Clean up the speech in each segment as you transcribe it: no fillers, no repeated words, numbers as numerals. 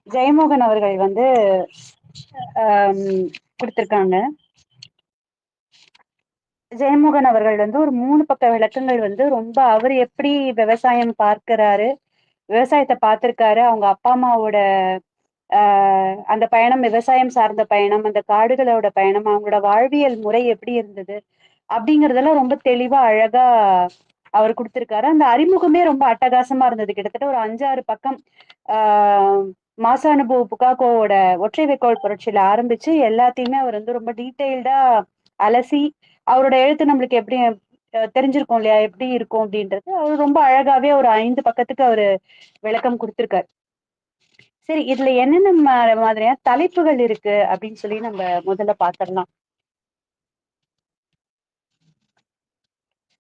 ஜெயமோகன் அவர்கள் வந்து கொடுத்திருக்காங்க. ஜெயமோகன் அவர்கள் வந்து ஒரு 3 பக்க விளக்கங்கள் வந்து ரொம்ப அவர் எப்படி விவசாயம் பார்க்கிறாரு, விவசாயத்தை பார்த்திருக்காரு, அவங்க அப்பா அம்மாவோட அந்த பயணம், விவசாயம் சார்ந்த பயணம், அந்த காடுகளோட பயணம், அவங்களோட வாழ்வியல் முறை எப்படி இருந்தது அப்படிங்கறதெல்லாம் ரொம்ப தெளிவா அழகா அவர் கொடுத்திருக்காரு. அந்த அறிமுகமே ரொம்ப அட்டகாசமா இருந்தது. கிட்டத்தட்ட ஒரு 5-6 பக்கம். மாசானுபு புகாகோவோட ஒற்றை வைக்கோல் புரட்சியில ஆரம்பிச்சு எல்லாத்தையுமே அவர் வந்து ரொம்ப டீட்டெயில்டா அலசி, அவரோட எழுத்து நம்மளுக்கு எப்படி தெரிஞ்சிருக்கும் இல்லையா, எப்படி இருக்கும் அப்படின்றது அவர் ரொம்ப அழகாவே ஒரு 5 பக்கத்துக்கு அவரு விளக்கம் கொடுத்திருக்காரு. சரி, இதுல என்னென்ன மாதிரியான தலைப்புகள் இருக்கு அப்படின்னு சொல்லி நம்ம முதல்ல பாத்திரலாம்.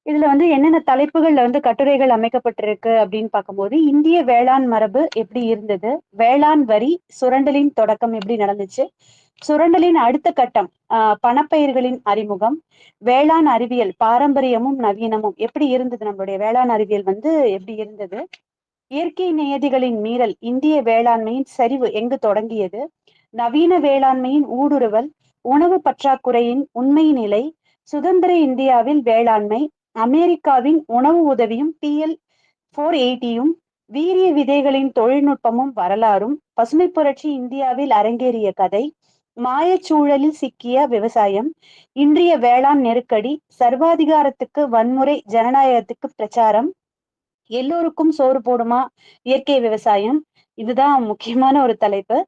இதுல வந்து என்னென்ன தலைப்புகள்ல வந்து கட்டுரைகள் அமைக்கப்பட்டிருக்கு அப்படின்னு பார்க்கும்போது, இந்திய வேளாண் மரபு எப்படி இருந்தது, வேளாண் வரி சுரண்டலின் தொடக்கம் எப்படி நடந்துச்சு, சுரண்டலின் அடுத்த கட்டம் பணப்பயிர்களின் அறிமுகம், வேளாண் அறிவியல் பாரம்பரியமும் நவீனமும் எப்படி இருந்தது, நம்மளுடைய வேளாண் அறிவியல் வந்து எப்படி இருந்தது, இயற்கை நியதிகளின் மீறல், இந்திய வேளாண்மையின் சரிவு எங்கு தொடங்கியது, நவீன வேளாண்மையின் ஊடுருவல், உணவு பற்றாக்குறையின் உண்மை நிலை, சுதந்திர இந்தியாவில் வேளாண்மை, அமெரிக்காவின் உணவு உதவியும் PL480யும், வீரிய விதைகளின் தொழில்நுட்பமும் வரலாறும், பசுமை புரட்சி இந்தியாவில் அரங்கேறிய கதை, மாயச்சூழலில் சிக்கிய விவசாயம், இன்றைய வேளாண் நெருக்கடி, சர்வாதிகாரத்துக்கு வன்முறை, ஜனநாயகத்துக்கு பிரச்சாரம், எல்லோருக்கும் சோறு போடுமா இயற்கை விவசாயம், இதுதான் முக்கியமான ஒரு தலைப்பு.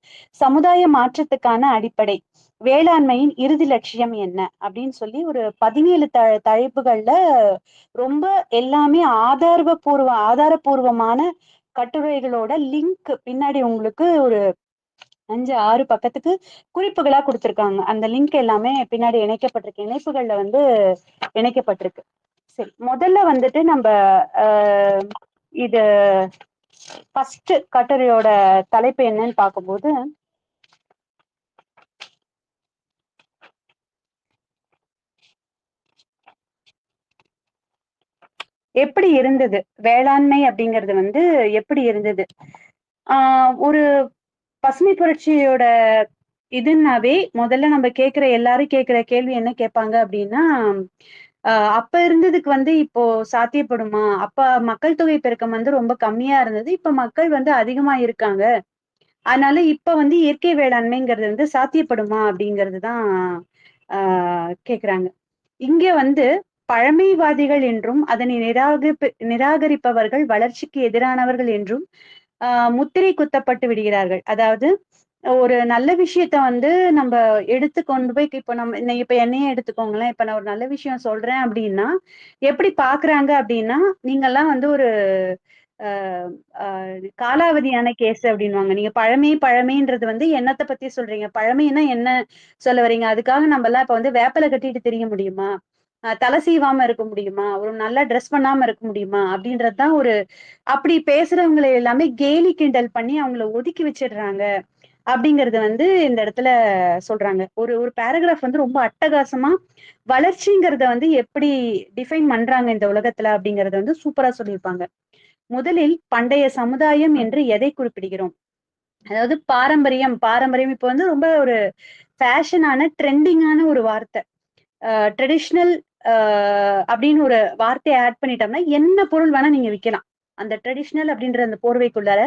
சமுதாய மாற்றத்துக்கான அடிப்படை, வேளாண்மையின் இறுதி லட்சியம் என்ன அப்படின்னு சொல்லி ஒரு 17 தலைப்புகள்ல ரொம்ப எல்லாமே ஆதாரபூர்வமான கட்டுரைகளோட லிங்க் பின்னாடி உங்களுக்கு ஒரு 5-6 பக்கத்துக்கு குறிப்புகளா கொடுத்திருக்காங்க. அந்த லிங்க் எல்லாமே பின்னாடி இணைக்கப்பட்டிருக்கு, இணைப்புகள்ல வந்து இணைக்கப்பட்டிருக்கு. சரி, முதல்ல வந்துட்டு நம்ம இது ஃபர்ஸ்ட் கட்டுரையோட தலைப்பு என்னன்னு பார்க்கும்போது, எப்படி இருந்தது வேளாண்மை அப்படிங்கிறது வந்து எப்படி இருந்தது. ஒரு பசுமை புரட்சியோட இதுன்னாவே முதல்ல நம்ம எல்லாரும் கேட்கிற கேள்வி என்ன கேட்பாங்க அப்படின்னா, அப்ப இருந்ததுக்கு வந்து இப்போ சாத்தியப்படுமா, அப்ப மக்கள் தொகை பெருக்கம் வந்து ரொம்ப கம்மியா இருந்தது, இப்ப மக்கள் வந்து அதிகமா இருக்காங்க, அதனால இப்ப வந்து இயற்கை வேளாண்மைங்கிறது வந்து சாத்தியப்படுமா அப்படிங்கிறது தான் கேக்குறாங்க. இங்க வந்து பழமைவாதிகள் என்றும் அதனை நிராகரிப்பவர்கள் வளர்ச்சிக்கு எதிரானவர்கள் என்றும் முத்திரை குத்தப்பட்டு விடுகிறார்கள். அதாவது ஒரு நல்ல விஷயத்த வந்து நம்ம எடுத்து கொண்டு போய் இப்ப என்னையே எடுத்துக்கோங்களேன், இப்ப நான் ஒரு நல்ல விஷயம் சொல்றேன் அப்படின்னா எப்படி பாக்குறாங்க அப்படின்னா, நீங்கெல்லாம் வந்து ஒரு காலாவதியான கேஸ் அப்படின்வாங்க. நீங்க பழமைன்றது வந்து என்னத்தை பத்தி சொல்றீங்க, பழமைன்னா என்ன சொல்ல வர்றீங்க, அதுக்காக நம்ம எல்லாம் இப்ப வந்து வேப்பலை கட்டிட்டு திரிய முடியுமா, தலை சீவாம இருக்க முடியுமா, ஒரு நல்லா ட்ரெஸ் பண்ணாம இருக்க முடியுமா அப்படின்றதுதான் ஒரு அப்படி பேசுறவங்களை எல்லாமே கேலி கிண்டல் பண்ணி அவங்கள ஒதுக்கி வச்சிடுறாங்க அப்படிங்கறது வந்து இந்த இடத்துல சொல்றாங்க. ஒரு ஒரு பேராகிராஃப் வந்து ரொம்ப அட்டகாசமா வளர்ச்சிங்கிறத வந்து எப்படி டிஃபைன் பண்றாங்க இந்த உலகத்துல அப்படிங்கறத வந்து சூப்பரா சொல்லியிருப்பாங்க. முதலில் பண்டைய சமுதாயம் என்று எதை குறிப்பிடுகிறோம், அதாவது பாரம்பரியம். பாரம்பரியம் இப்ப வந்து ரொம்ப ஒரு ஃபேஷனான ட்ரெண்டிங்கான ஒரு வார்த்தை. ட்ரெடிஷ்னல் அப்படின்னு ஒரு வார்த்தையை ஆட் பண்ணிட்டோம்னா என்ன பொருள் வேணா நீங்க விற்கலாம். அந்த ட்ரெடிஷ்னல் அப்படின்ற அந்த போர்வைக்குள்ளார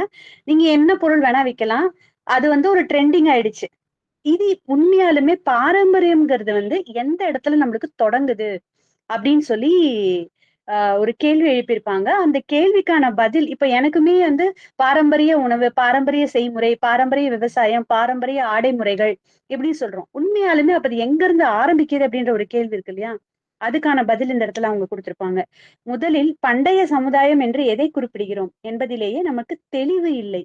நீங்க என்ன பொருள் வேணா விற்கலாம். அது வந்து ஒரு ட்ரெண்டிங் ஆயிடுச்சு. இது உண்மையாலுமே பாரம்பரியம்ங்கிறது வந்து எந்த இடத்துல நம்மளுக்கு தொடங்குது அப்படின்னு சொல்லி ஒரு கேள்வி எழுப்பியிருப்பாங்க. அந்த கேள்விக்கான பதில் இப்ப எனக்குமே வந்து பாரம்பரிய உணவு, பாரம்பரிய செய்முறை, பாரம்பரிய விவசாயம், பாரம்பரிய ஆடை முறைகள் இப்படி சொல்றோம். உண்மையாலுமே அப்ப அது எங்க இருந்து ஆரம்பிக்குது அப்படின்ற ஒரு கேள்வி இருக்கு இல்லையா, அதுக்கான பதில் இந்த இடத்துல அவங்க கொடுத்திருப்பாங்க. முதலில் பண்டைய சமுதாயம் என்று எதை குறிப்பிடுகிறோம் என்பதிலேயே நமக்கு தெளிவு இல்லை.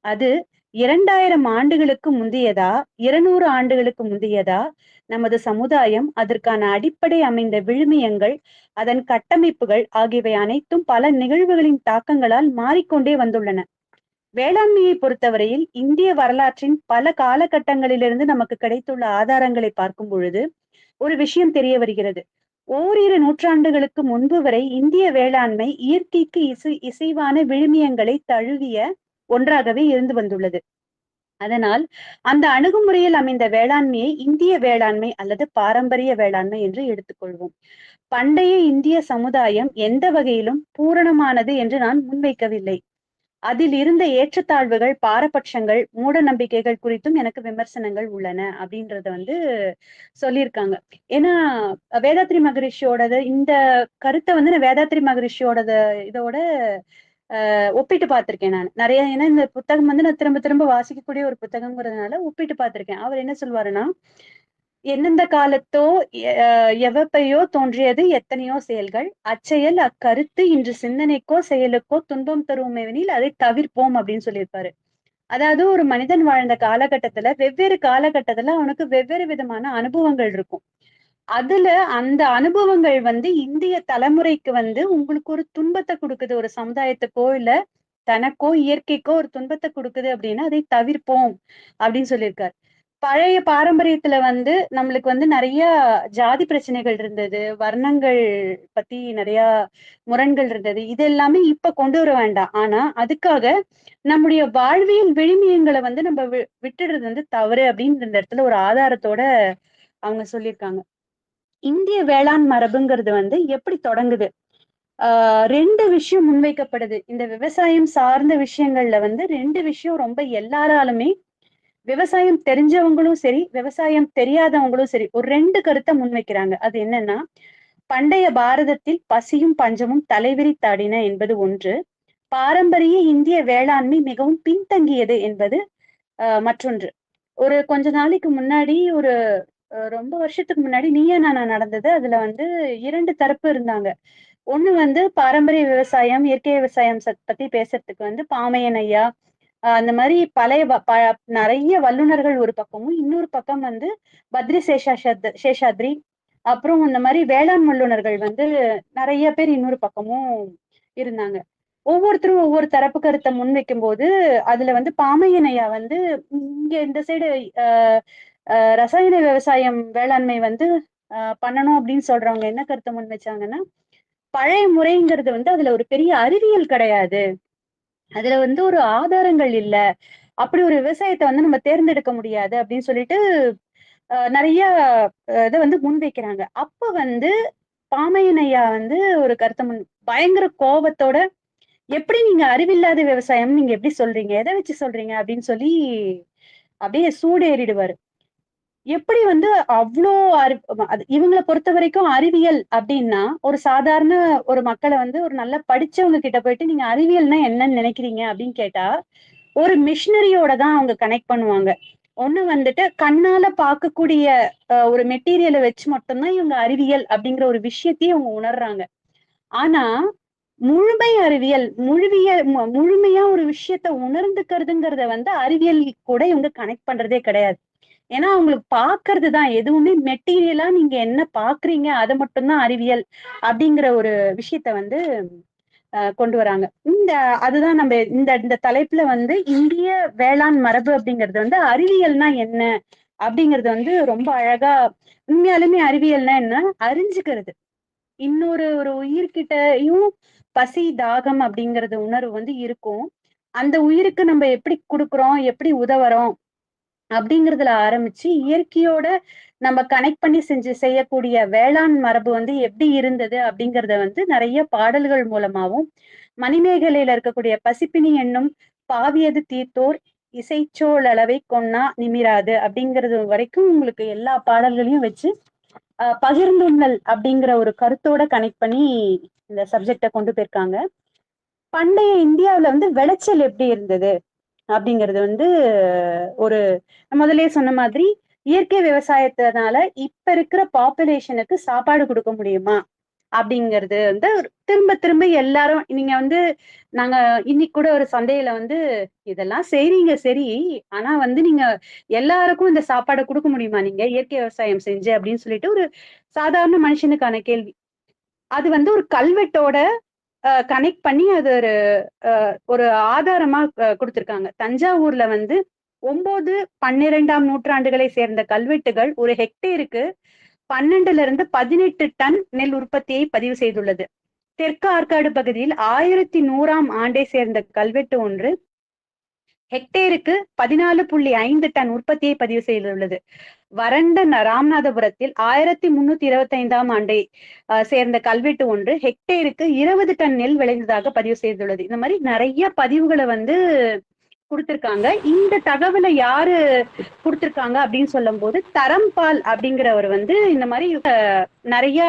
அது 2000 ஆண்டுகளுக்கு முந்தையதா, 200 ஆண்டுகளுக்கு முந்தையதா, நமது சமுதாயம், அதற்கான அடிப்படை அமைந்த விழுமியங்கள், அதன் கட்டமைப்புகள் ஆகியவை அனைத்தும் பல நிகழ்வுகளின் தாக்கங்களால் மாறிக்கொண்டே வந்துள்ளன. வேளாண்மையை பொறுத்தவரையில் இந்திய வரலாற்றின் பல காலகட்டங்களிலிருந்து நமக்கு கிடைத்துள்ள ஆதாரங்களை பார்க்கும் பொழுது ஒரு விஷயம் தெரிய வருகிறது. ஓரிரு நூற்றாண்டுகளுக்கு முன்பு வரை இந்திய வேளாண்மை இயற்கைக்கு இசைவான விழுமியங்களை தழுவிய ஒன்றாகவே இருந்து வந்துள்ளது. அதனால் அந்த அணுகுமுறையில் அமைந்த வேளாண்மையை இந்திய வேளாண்மை அல்லது பாரம்பரிய வேளாண்மை என்று எடுத்துக்கொள்வோம். பண்டைய இந்திய சமுதாயம் எந்த வகையிலும் பூரணமானது என்று நான் முன்வைக்கவில்லை. அதில் இருந்த ஏற்றத்தாழ்வுகள், பாரபட்சங்கள், மூட நம்பிக்கைகள் குறித்தும் எனக்கு விமர்சனங்கள் உள்ளன அப்படின்றத வந்து சொல்லியிருக்காங்க. ஏன்னா வேதாத்ரி மகரிஷியோடது இந்த கருத்தை வந்து நான் வேதாத்ரி மகரிஷியோடத இதோட ஒப்பிட்டு பார்த்திருக்கேன் நான் நிறைய. ஏன்னா இந்த புத்தகம் வந்து நான் திரும்ப திரும்ப வாசிக்கக்கூடிய ஒரு புத்தகம்ங்கிறதுனால ஒப்பிட்டு பார்த்திருக்கேன். அவர் என்ன சொல்வாருன்னா, எந்தெந்த காலத்தோ எவப்பையோ தோன்றியது எத்தனையோ செயல்கள், அச்செயல் அக்கருத்து இன்று சிந்தனைக்கோ செயலுக்கோ துன்பம் தருமெனில் அதை தவிர்ப்போம் அப்படின்னு சொல்லியிருப்பாரு. அதாவது ஒரு மனிதன் வாழ்ந்த காலகட்டத்துல வெவ்வேறு காலகட்டத்துல அவனுக்கு வெவ்வேறு விதமான அனுபவங்கள் இருக்கும். அதுல அந்த அனுபவங்கள் வந்து இந்திய தலைமுறைக்கு வந்து உங்களுக்கு ஒரு துன்பத்தை கொடுக்குது, ஒரு சமுதாயத்துக்கோ இல்ல தனக்கோ இயற்கைக்கோ ஒரு துன்பத்தை கொடுக்குது அப்படின்னா அதை தவிர்ப்போம் அப்படின்னு சொல்லியிருக்காரு. பழைய பாரம்பரியத்துல வந்து நம்மளுக்கு வந்து நிறைய ஜாதி பிரச்சனைகள் இருந்தது, வர்ணங்கள் பத்தி நிறைய முரண்கள் இருந்தது. இது எல்லாமே இப்ப கொண்டு வர வேண்டாம். ஆனா அதுக்காக நம்முடைய வாழ்வியல் விழுமியங்களை வந்து நம்ம விட்டுடுறது வந்து தவறு அப்படின்னு இந்த இடத்துல ஒரு ஆதாரத்தோட அவங்க சொல்லியிருக்காங்க. இந்திய வேளாண் மரபுங்கிறது வந்து எப்படி தொடங்குது? 2 விஷயம் முன்வைக்கப்படுது. இந்த விவசாயம் சார்ந்த விஷயங்கள்ல வந்து 2 விஷயம் ரொம்ப எல்லாராலுமே, விவசாயம் தெரிஞ்சவங்களும் சரி, விவசாயம் தெரியாதவங்களும் சரி, ஒரு 2 கருத்த முன்வைக்கிறாங்க. அது என்னன்னா, பண்டைய பாரதத்தில் பசியும் பஞ்சமும் தலைவிரித்தாடின என்பது ஒன்று. பாரம்பரிய இந்திய வேளாண்மை மிகவும் பின்தங்கியது என்பது மற்றொன்று. ஒரு கொஞ்ச நாளைக்கு முன்னாடி ஒரு ரொம்ப வருஷத்துக்கு முன்னாடி நீயா நானா நடந்தது. அதுல வந்து 2 தரப்பு இருந்தாங்க. ஒண்ணு வந்து பாரம்பரிய விவசாயம், இயற்கை விவசாயம் பத்தி பேசுறதுக்கு வந்து பாமையன் ஐயா, அந்த மாரி பழைய நெறைய வல்லுனர்கள் ஒரு பக்கமும், இன்னொரு பக்கம் வந்து பத்ரி சேஷாத்ரி, அப்புறம் இந்த மாரி வேளாண் வல்லுனர்கள் வந்து நெறைய பேர் இன்னொரு பக்கமும் இருந்தாங்க. ஒவ்வொருத்தரும் ஒவ்வொரு தரப்பு கருத்த முன்வைக்கும்போது, அதுல வந்து பாமையன் ஐயா வந்து இங்க இந்த சைடு அ அ ரசாயன விவசாயம் வேளாண்மை வந்து பண்ணணும் அப்படின்னு சொல்றவங்க என்ன கருத்த முன் வச்சாங்கன்னா, பழைய முறைங்கிறது வந்து அதுல ஒரு பெரிய அறிவியல் கிடையாது. அதுல வந்து ஒரு ஆதாரங்கள் இல்ல. அப்படி ஒரு விவசாயத்த வந்து நம்ம தேர்ந்தெடுக்க முடியாது அப்படின்னு சொல்லிட்டு நெறைய இத வந்து முன்வைக்கிறாங்க. அப்ப வந்து பாமையன் ஐயா வந்து ஒரு கருத்த பயங்கர கோபத்தோட, "எப்படி நீங்க அறிவில்லாத விவசாயம்னு நீங்க எப்படி சொல்றீங்க? எத வச்சு சொல்றீங்க?" அப்படின்னு சொல்லி அப்படியே சூடேறிடுவாரு. எப்படி வந்து அவ்ளோ அது இவங்கள பொறுத்தவரைக்கும் அறிவியல் அப்டின்னா, ஒரு சாதாரண ஒரு மக்கள வந்து ஒரு நல்லா படிச்சவங்க கிட்ட போயிட்டு, "நீங்க அறிவியல்னா என்னன்னு நெனைக்கிறீங்க?" அப்படின்னு கேட்டா, ஒரு மிஷனரியோட தான் அவங்க கனெக்ட் பண்ணுவாங்க. ஒண்ணு வந்துட்டு கண்ணால பார்க்கக்கூடிய ஒரு மெட்டீரியல வச்சு மட்டும் தான் இவங்க அறிவியல் அப்படிங்கிற ஒரு விஷயத்தையே அவங்க உணர்றாங்க. ஆனா, முழுமை அறிவியல், முழுமையா ஒரு விஷயத்த உணர்ந்துக்கிறதுங்கிறத வந்து அறிவியல் கூட இவங்க கனெக்ட் பண்றதே கிடையாது. ஏன்னா, அவங்களுக்கு பார்க்கறது தான் எதுவுமே மெட்டீரியலா நீங்க என்ன பார்க்குறீங்க, அத மட்டும் தான் அறிவியல் அப்படிங்கிற ஒரு விஷயத்த வந்து கொண்டு வராங்க. அதுதான் நம்ம இந்த இந்த தலைப்புல வந்து இந்திய வேளாண் மரபு அப்படிங்கிறது வந்து அறிவியல்னா என்ன? அப்படிங்கிறது வந்து ரொம்ப அழகா உண்மையாலுமே அறிவியல்னா என்ன? அறிஞ்சுக்கிறது. இன்னொரு ஒரு உயிர்கிட்டயும் பசி, தாகம் அப்படிங்கிறது உணர்வு வந்து இருக்கும். அந்த உயிருக்கு நம்ம எப்படி குடுக்குறோம்? எப்படி உதவுறோம்? அப்படிங்கிறதுல ஆரம்பிச்சு, இயற்கையோட நம்ம கனெக்ட் பண்ணி செய்யக்கூடிய வேளாண் மரபு வந்து எப்படி இருந்தது அப்படிங்கிறத வந்து நெறைய பாடல்கள் மூலமாவும், மணிமேகலையில இருக்கக்கூடிய "பசிப்பினி என்னும் பாவியது தீர்த்தோர் இசைச்சோழளவைக் கொன்னா நிமிராது" அப்படிங்கிறது வரைக்கும் உங்களுக்கு எல்லா பாடல்களையும் வச்சு, பகிர்ந்துண்ணல் அப்படிங்கிற ஒரு கருத்தோட கனெக்ட் பண்ணி இந்த சப்ஜெக்ட்ட கொண்டு போயிருக்காங்க. பண்டைய இந்தியாவுல வந்து விளைச்சல் எப்படி இருந்தது? அப்படிங்கிறது வந்து ஒரு முதல்லயே சொன்ன மாதிரி, இயற்கை விவசாயத்தினால இப்ப இருக்கிற பாப்புலேஷனுக்கு சாப்பாடு குடுக்க முடியுமா? அப்படிங்கிறது வந்து திரும்ப திரும்ப எல்லாரும் நீங்க வந்து நாங்க இன்னைக்கு கூட ஒரு சந்தையில வந்து, "இதெல்லாம் செய்றீங்க சரி. ஆனா வந்து நீங்க எல்லாருக்கும் இந்த சாப்பாட குடுக்க முடியுமா நீங்க? இயற்கை விவசாயம் செஞ்சு" அப்படின்னு சொல்லிட்டு ஒரு சாதாரண மனுஷனுக்கான கேள்வி. அது வந்து ஒரு கல்வெட்டோட கனெக்ட் பண்ணி அது ஒரு ஒரு ஆதாரமா குடுத்திருக்காங்க. தஞ்சாவூர்ல வந்து 9, 12ஆம் நூற்றாண்டுகளை சேர்ந்த கல்வெட்டுகள் ஒரு ஹெக்டேருக்கு 12லிருந்து 18 டன் நெல் உற்பத்தியை பதிவு செய்துள்ளது. தெற்கு ஆற்காடு பகுதியில் 1100ஆம் ஆண்டை சேர்ந்த கல்வெட்டு ஒன்று ஹெக்டேருக்கு 14.5 டன் உற்பத்தியை பதிவு செய்துள்ளது. வறண்ட ராமநாதபுரத்தில் 1325ஆம் ஆண்டை சேர்ந்த கல்வெட்டு ஒன்று ஹெக்டேருக்கு 20 டன் நெல் விளைந்ததாக பதிவு செய்துள்ளது. இந்த மாதிரி நிறைய பதிவுகளை வந்து கொடுத்திருக்காங்க. இந்த தகவலை யாரு கொடுத்திருக்காங்க அப்படின்னு சொல்லும் போது தரம்பால் அப்படிங்கிறவர் வந்து இந்த மாதிரி நிறைய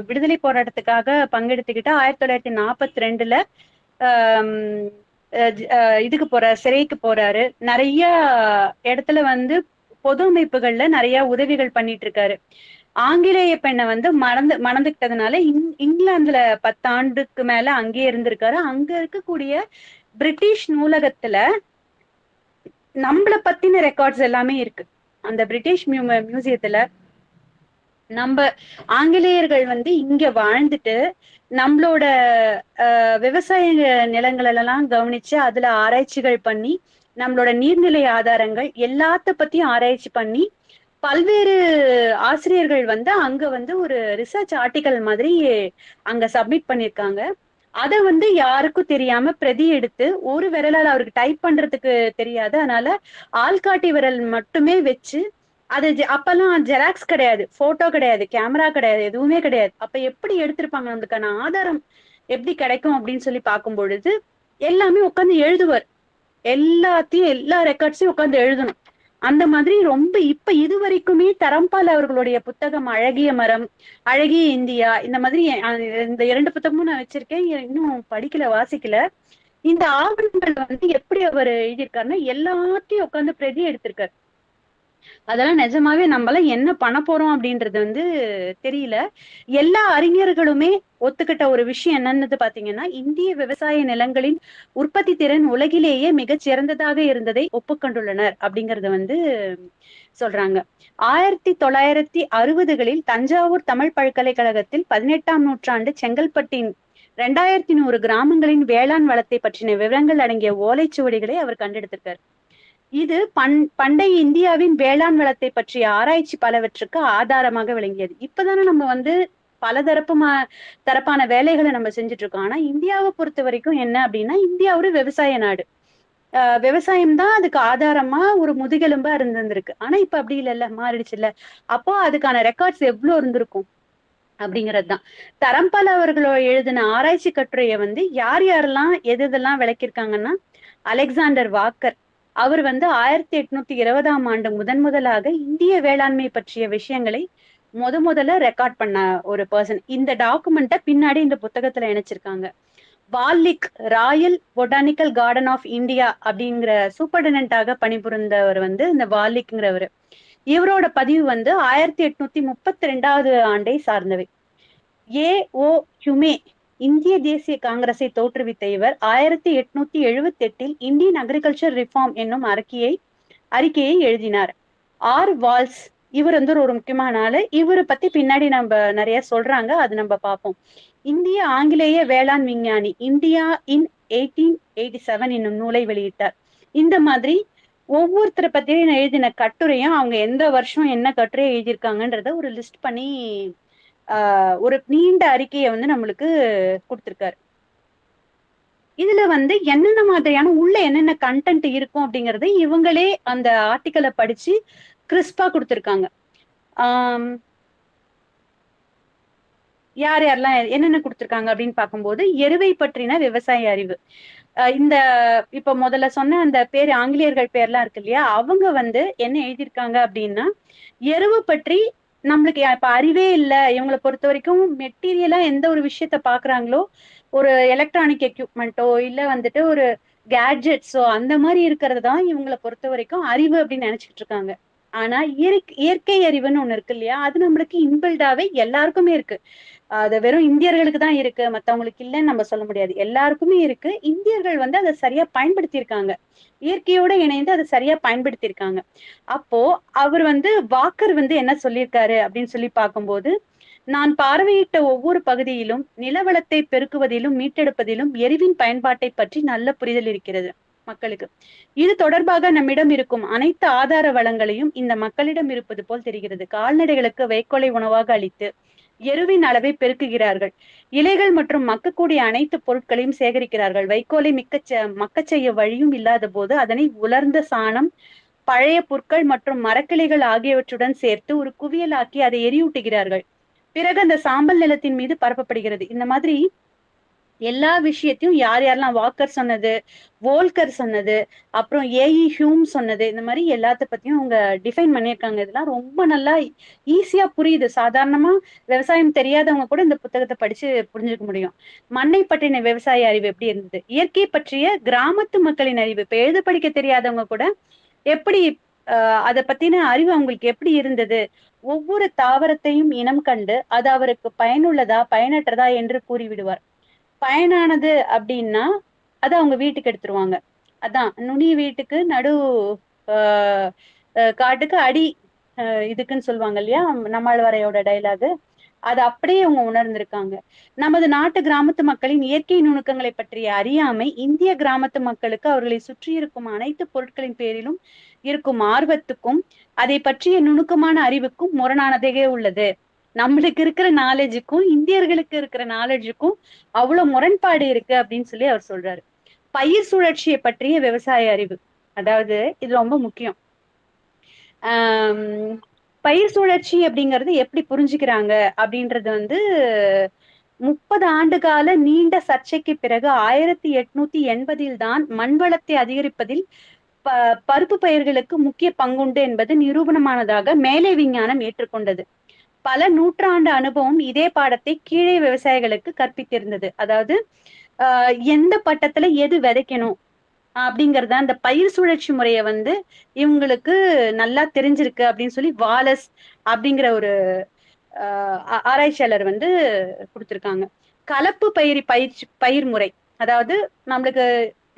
விடுதலை போராட்டத்துக்காக பங்கெடுத்துக்கிட்டு 1942ல இதுக்கு சிறைக்கு போறாரு. நிறைய இடத்துல வந்து பொது அமைப்புகள்ல நிறைய உதவிகள் பண்ணிட்டு இருக்காரு. ஆங்கிலேய பெண்ணை வந்து மணந்துக்கிட்டதுனால இங்கிலாந்துல 10 ஆண்டுக்கு மேல அங்கேயே இருந்திருக்காரு. அங்க இருக்கக்கூடிய பிரிட்டிஷ் நூலகத்துல நம்மள பத்தின ரெக்கார்ட்ஸ் எல்லாமே இருக்கு. அந்த பிரிட்டிஷ் மியூசியத்துல நம்ம ஆங்கிலேயர்கள் வந்து இங்க வாழ்ந்துட்டு நம்மளோட விவசாய நிலங்கள் எல்லாம் கவனிச்சு அதுல ஆராய்ச்சிகள் பண்ணி நம்மளோட நீர்நிலை ஆதாரங்கள் எல்லாத்த பத்தியும் ஆராய்ச்சி பண்ணி பல்வேறு ஆசிரியர்கள் வந்து அங்க வந்து ஒரு ரிசர்ச் ஆர்டிக்கல் மாதிரி அங்க சப்மிட் பண்ணிருக்காங்க. அதை வந்து யாருக்கும் தெரியாம பிரதி எடுத்து ஒரு விரலால் அவருக்கு டைப் பண்றதுக்கு தெரியாது, அதனால ஆள்காட்டி விரல் மட்டுமே வச்சு அது அப்பெல்லாம் ஜெராக்ஸ் கிடையாது, போட்டோ கிடையாது, கேமரா கிடையாது, எதுவுமே கிடையாது. அப்ப எப்படி எடுத்திருப்பாங்க, நம்மளுக்கான ஆதாரம் எப்படி கிடைக்கும் அப்படின்னு சொல்லி பார்க்கும் பொழுது எல்லாமே உட்காந்து எழுதுவார். எல்லாத்தையும் எல்லா ரெக்கார்ட்ஸையும் உட்காந்து எழுதணும். அந்த மாதிரி ரொம்ப இப்ப இது வரைக்குமே தரம்பால் அவர்களுடைய புத்தகம் அழகிய மரம், அழகிய இந்தியா, இந்த மாதிரி இந்த 2 புத்தகமும் நான் வச்சிருக்கேன். இன்னும் படிக்கல, வாசிக்கல. இந்த ஆவணங்கள் வந்து எப்படி அவர் எழுதியிருக்காருன்னா எல்லாத்தையும் உட்காந்து பிரதி எடுத்திருக்காரு. அதெல்லாம் நிஜமாவே நம்மளாம் என்ன பண்ண போறோம் அப்படின்றது வந்து தெரியல. எல்லா அறிஞர்களுமே ஒத்துக்கிட்ட ஒரு விஷயம் என்னன்னு பாத்தீங்கன்னா, இந்திய விவசாய நிலங்களின் உற்பத்தி திறன் உலகிலேயே மிகச் சிறந்ததாக இருந்ததை ஒப்புக்கொண்டுள்ளனர் அப்படிங்கறத வந்து சொல்றாங்க. 1960களில் தஞ்சாவூர் தமிழ் பல்கலைக்கழகத்தில் 18ஆம் நூற்றாண்டு செங்கல்பட்டின் 2100 கிராமங்களின் வேளாண் வளத்தை பற்றின விவரங்கள் அடங்கிய ஓலைச்சுவடிகளை அவர் கண்டெடுத்திருக்காரு. இது பண்டைய இந்தியாவின் வேளாண் வளத்தை பற்றிய ஆராய்ச்சி பலவற்றுக்கு ஆதாரமாக விளங்கியது. இப்பதானே நம்ம வந்து பல தரப்பான வேலைகளை நம்ம செஞ்சுட்டு இருக்கோம். ஆனா இந்தியாவை பொறுத்த வரைக்கும் என்ன அப்படின்னா, இந்தியா ஒரு விவசாய நாடு. விவசாயம் தான் அதுக்கு ஆதாரமா ஒரு முதுகெலும்பா இருந்திருக்கு. ஆனா இப்ப அப்படி இல்லைல்ல, மாறிடுச்சு இல்ல. அப்போ அதுக்கான ரெக்கார்ட்ஸ் எவ்வளவு இருந்திருக்கும் அப்படிங்கறதுதான். தரம்பால் அவர்களோ எழுதின ஆராய்ச்சி கட்டுரையை வந்து யார் யாரெல்லாம் எதெல்லாம் விளக்கியிருக்காங்கன்னா, அலெக்சாண்டர் வாக்கர் அவர் வந்து 1820ஆம் ஆண்டு முதலாக இந்திய வேளாண்மை பற்றிய விஷயங்களை முதல்ல ரெக்கார்ட் பண்ண ஒரு பர்சன். இந்த டாக்குமெண்ட்டை பின்னாடி இந்த புத்தகத்துல இணைச்சிருக்காங்க. Wallich, royal botanical garden of India அப்படிங்கிற சூப்பர்டென்டாக பணிபுரிந்தவர் வந்து இந்த வால்லிக்ங்கிறவர். இவரோட பதிவு வந்து 1832 ஆண்டை சார்ந்தவை. ஏ.ஓ. ஹுமே இந்திய தேசிய காங்கிரஸை தோற்றுவித்த இவர் 1878 இந்தியன் அக்ரிகல்ச்சர் ரிஃபார்ம் என்னும் அறிக்கையை எழுதினார். ஆர் வால்ஸ் இவர் வந்து ஒரு முக்கியமான ஆளு. இவரை பத்தி பின்னாடி நம்ம நிறைய சொல்றாங்க, அது நம்ம பார்ப்போம். இந்திய ஆங்கிலேய வேளாண் விஞ்ஞானி இந்தியா இன் 1887 என்னும் நூலை வெளியிட்டார். இந்த மாதிரி ஒவ்வொருத்தரை பத்தியும் எழுதின கட்டுரையும் அவங்க எந்த வருஷம் என்ன கட்டுரை எழுதியிருக்காங்கன்றத ஒரு லிஸ்ட் பண்ணி ஒரு நீண்ட அறிக்கையை வந்து நம்மளுக்கு கொடுத்திருக்காரு. இதுல வந்து என்னென்ன மாதிரியான உள்ள என்னென்ன கண்டென்ட் இருக்கும் அப்படிங்கறது இவங்களே அந்த ஆர்டிக்கலை படிச்சு கிறிஸ்பா கொடுத்திருக்காங்க. யார் யாரெல்லாம் என்னென்ன கொடுத்திருக்காங்க அப்படின்னு பார்க்கும்போது, எருவை பற்றின விவசாய அறிவு. இந்த இப்ப முதல்ல சொன்ன அந்த பேர் ஆங்கிலேயர்கள் பேர்லாம் இருக்கு இல்லையா, அவங்க வந்து என்ன எழுதியிருக்காங்க அப்படின்னா, எருவு பற்றி நம்மளுக்கு இப்ப அறிவே இல்லை. இவங்களை பொறுத்த வரைக்கும் மெட்டீரியலா எந்த ஒரு விஷயத்த பாக்குறாங்களோ, ஒரு எலக்ட்ரானிக் எக்யூப்மெண்ட்டோ இல்ல வந்துட்டு ஒரு கேட்ஜெட்ஸோ அந்த மாதிரி இருக்கிறது தான் இவங்களை பொறுத்த வரைக்கும் அறிவு அப்படின்னு நினைச்சிட்டு இருக்காங்க. ஆனா இயற்கை அறிவுன்னு ஒண்ணு இருக்கு இல்லையா, அது நம்மளுக்கு இன்பில்டாவே எல்லாருக்குமே இருக்கு. அது வெறும் இந்தியர்களுக்கு தான் இருக்கு, மத்தவங்களுக்கு இல்லைன்னு நம்ம சொல்ல முடியாது, எல்லாருக்குமே இருக்கு. இந்தியர்கள் வந்து அதை சரியா பயன்படுத்தியிருக்காங்க, இயற்கையோட இணைந்து அதை சரியா பயன்படுத்தியிருக்காங்க. அப்போ அவர் வந்து வாக்கர் வந்து என்ன சொல்லியிருக்காரு அப்படின்னு சொல்லி பார்க்கும்போது, நான் பார்வையிட்ட ஒவ்வொரு பகுதியிலும் நிலவளத்தை பெருக்குவதிலும் மீட்டெடுப்பதிலும் எரிவின் பயன்பாட்டை பற்றி நல்ல புரிதல் இருக்கிறது மக்களுக்கு. இது தொடர்பாக நம்மிடம் இருக்கும் அனைத்து ஆதார வளங்களையும் இந்த மக்களிடம் இருப்பது போல் தெரிகிறது. கால்நடைகளுக்கு வைக்கோலை உணவாக அளித்து எருவின் அளவை பெருக்குகிறார்கள். இலைகள் மற்றும் மக்கக்கூடிய அனைத்து பொருட்களையும் சேகரிக்கிறார்கள். வைக்கோலை மக்கச் செய்ய வழியும் இல்லாத போது அதனை உலர்ந்த சாணம், பழைய புற்கள் மற்றும் மரக்கிளைகள் ஆகியவற்றுடன் சேர்த்து ஒரு குவியலாக்கி அதை எரியூட்டுகிறார்கள். பிறகு அந்த சாம்பல் நிலத்தின் மீது பரப்பப்படுகிறது. இந்த மாதிரி எல்லா விஷயத்தையும் யார் யாரெல்லாம் வாக்கர் சொன்னது, வோல்கர் சொன்னது, அப்புறம் ஏஇ ஹியூம் சொன்னது, இந்த மாதிரி எல்லாத்த பத்தியும் அவங்க டிஃபைன் பண்ணியிருக்காங்க. இதெல்லாம் ரொம்ப நல்லா ஈஸியா புரியுது. சாதாரணமா விவசாயம் தெரியாதவங்க கூட இந்த புத்தகத்தை படிச்சு புரிஞ்சுக்க முடியும். மண்ணை பற்றின விவசாய அறிவு எப்படி இருந்தது, இயற்கை பற்றிய கிராமத்து மக்களின் அறிவு, இப்ப எழுத படிக்க தெரியாதவங்க கூட எப்படி அதை பத்தின அறிவு அவங்களுக்கு எப்படி இருந்தது, ஒவ்வொரு தாவரத்தையும் இனம் கண்டு அது அவருக்கு பயனுள்ளதா பயனற்றதா என்று கூறிவிடுவார். பயனானது அப்படின்னா அதை அவங்க வீட்டுக்கு எடுத்துருவாங்க. அதான் நுனி வீட்டுக்கு நடு ஆஹ் காட்டுக்கு அடி இதுக்குன்னு சொல்லுவாங்க இல்லையா, நம்மாழ்வாரையோட டைலாகு. அது அப்படியே அவங்க உணர்ந்திருக்காங்க. நமது நாட்டு கிராமத்து மக்களின் இயற்கை நுணுக்கங்களை பற்றிய அறியாமை இந்திய கிராமத்து மக்களுக்கு அவர்களை சுற்றி இருக்கும் அனைத்து பொருட்களின் பேரிலும் இருக்கும் ஆர்வத்துக்கும் அதை பற்றிய நுணுக்கமான அறிவுக்கும் முரணானதே உள்ளது. நம்மளுக்கு இருக்கிற நாலேஜுக்கும் இந்தியர்களுக்கு இருக்கிற நாலேஜுக்கும் அவ்வளவு முரண்பாடு இருக்கு அப்படின்னு சொல்லி அவர் சொல்றாரு. பயிர் சுழற்சியை பற்றிய விவசாய அறிவு, அதாவது இது ரொம்ப முக்கியம். பயிர் சுழற்சி அப்படிங்கிறது எப்படி புரிஞ்சுக்கிறாங்க அப்படின்றது 30 ஆண்டு கால நீண்ட சர்ச்சைக்கு பிறகு 1880 தான் மண்வளத்தை அதிகரிப்பதில் பருப்பு பயிர்களுக்கு முக்கிய பங்குண்டு என்பது நிரூபணமானதாக மேலை விஞ்ஞானம் ஏற்றுக்கொண்டது. பல நூற்றாண்டு அனுபவம் இதே பாடத்தை கீழே விவசாயிகளுக்கு கற்பித்திருந்தது. அதாவது எந்த பட்டத்துல எது விதைக்கணும் அப்படிங்கறத அந்த பயிர் சுழற்சி முறைய இவங்களுக்கு நல்லா தெரிஞ்சிருக்கு அப்படின்னு சொல்லி வாலஸ் அப்படிங்கிற ஒரு ஆராய்ச்சியாளர் கொடுத்திருக்காங்க. கலப்பு பயிர் முறை, அதாவது நம்மளுக்கு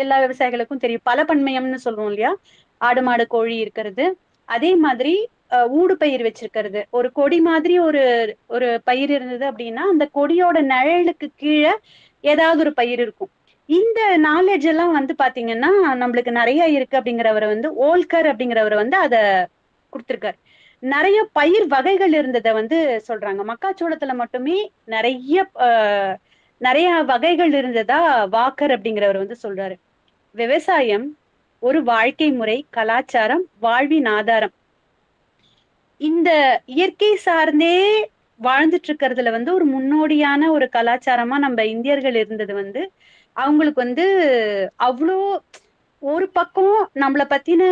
எல்லா விவசாயிகளுக்கும் தெரியும், பல பன்மையம்னு சொல்றோம் இல்லையா, ஆடு மாடு கோழி இருக்கிறது. அதே மாதிரி ஊடு பயிர் வச்சிருக்கிறது. ஒரு கொடி மாதிரி ஒரு ஒரு பயிர் இருந்தது அப்படின்னா அந்த கொடியோட நிழலுக்கு கீழே ஏதாவது ஒரு பயிர் இருக்கும். இந்த நாலேஜ் எல்லாம் பாத்தீங்கன்னா நம்மளுக்கு நிறைய இருக்கு. அப்படிங்கிறவரை ஓல்கர் அப்படிங்கிறவர் அத கொடுத்திருக்காரு. நிறைய பயிர் வகைகள் இருந்ததை சொல்றாங்க. மக்காச்சோளத்துல மட்டுமே நிறைய வகைகள் இருந்ததா வாக்கர் அப்படிங்கிறவர் சொல்றாரு. விவசாயம் ஒரு வாழ்க்கை முறை, கலாச்சாரம், வாழ்வின் ஆதாரம். இந்த இயற்கை சார்ந்தே வாழ்ந்துட்டு இருக்கிறதுல ஒரு முன்னோடியான ஒரு கலாச்சாரமா நம்ம இந்தியர்கள் இருந்தது அவங்களுக்கு அவ்வளோ ஒரு பக்கம் நம்மளை பத்தின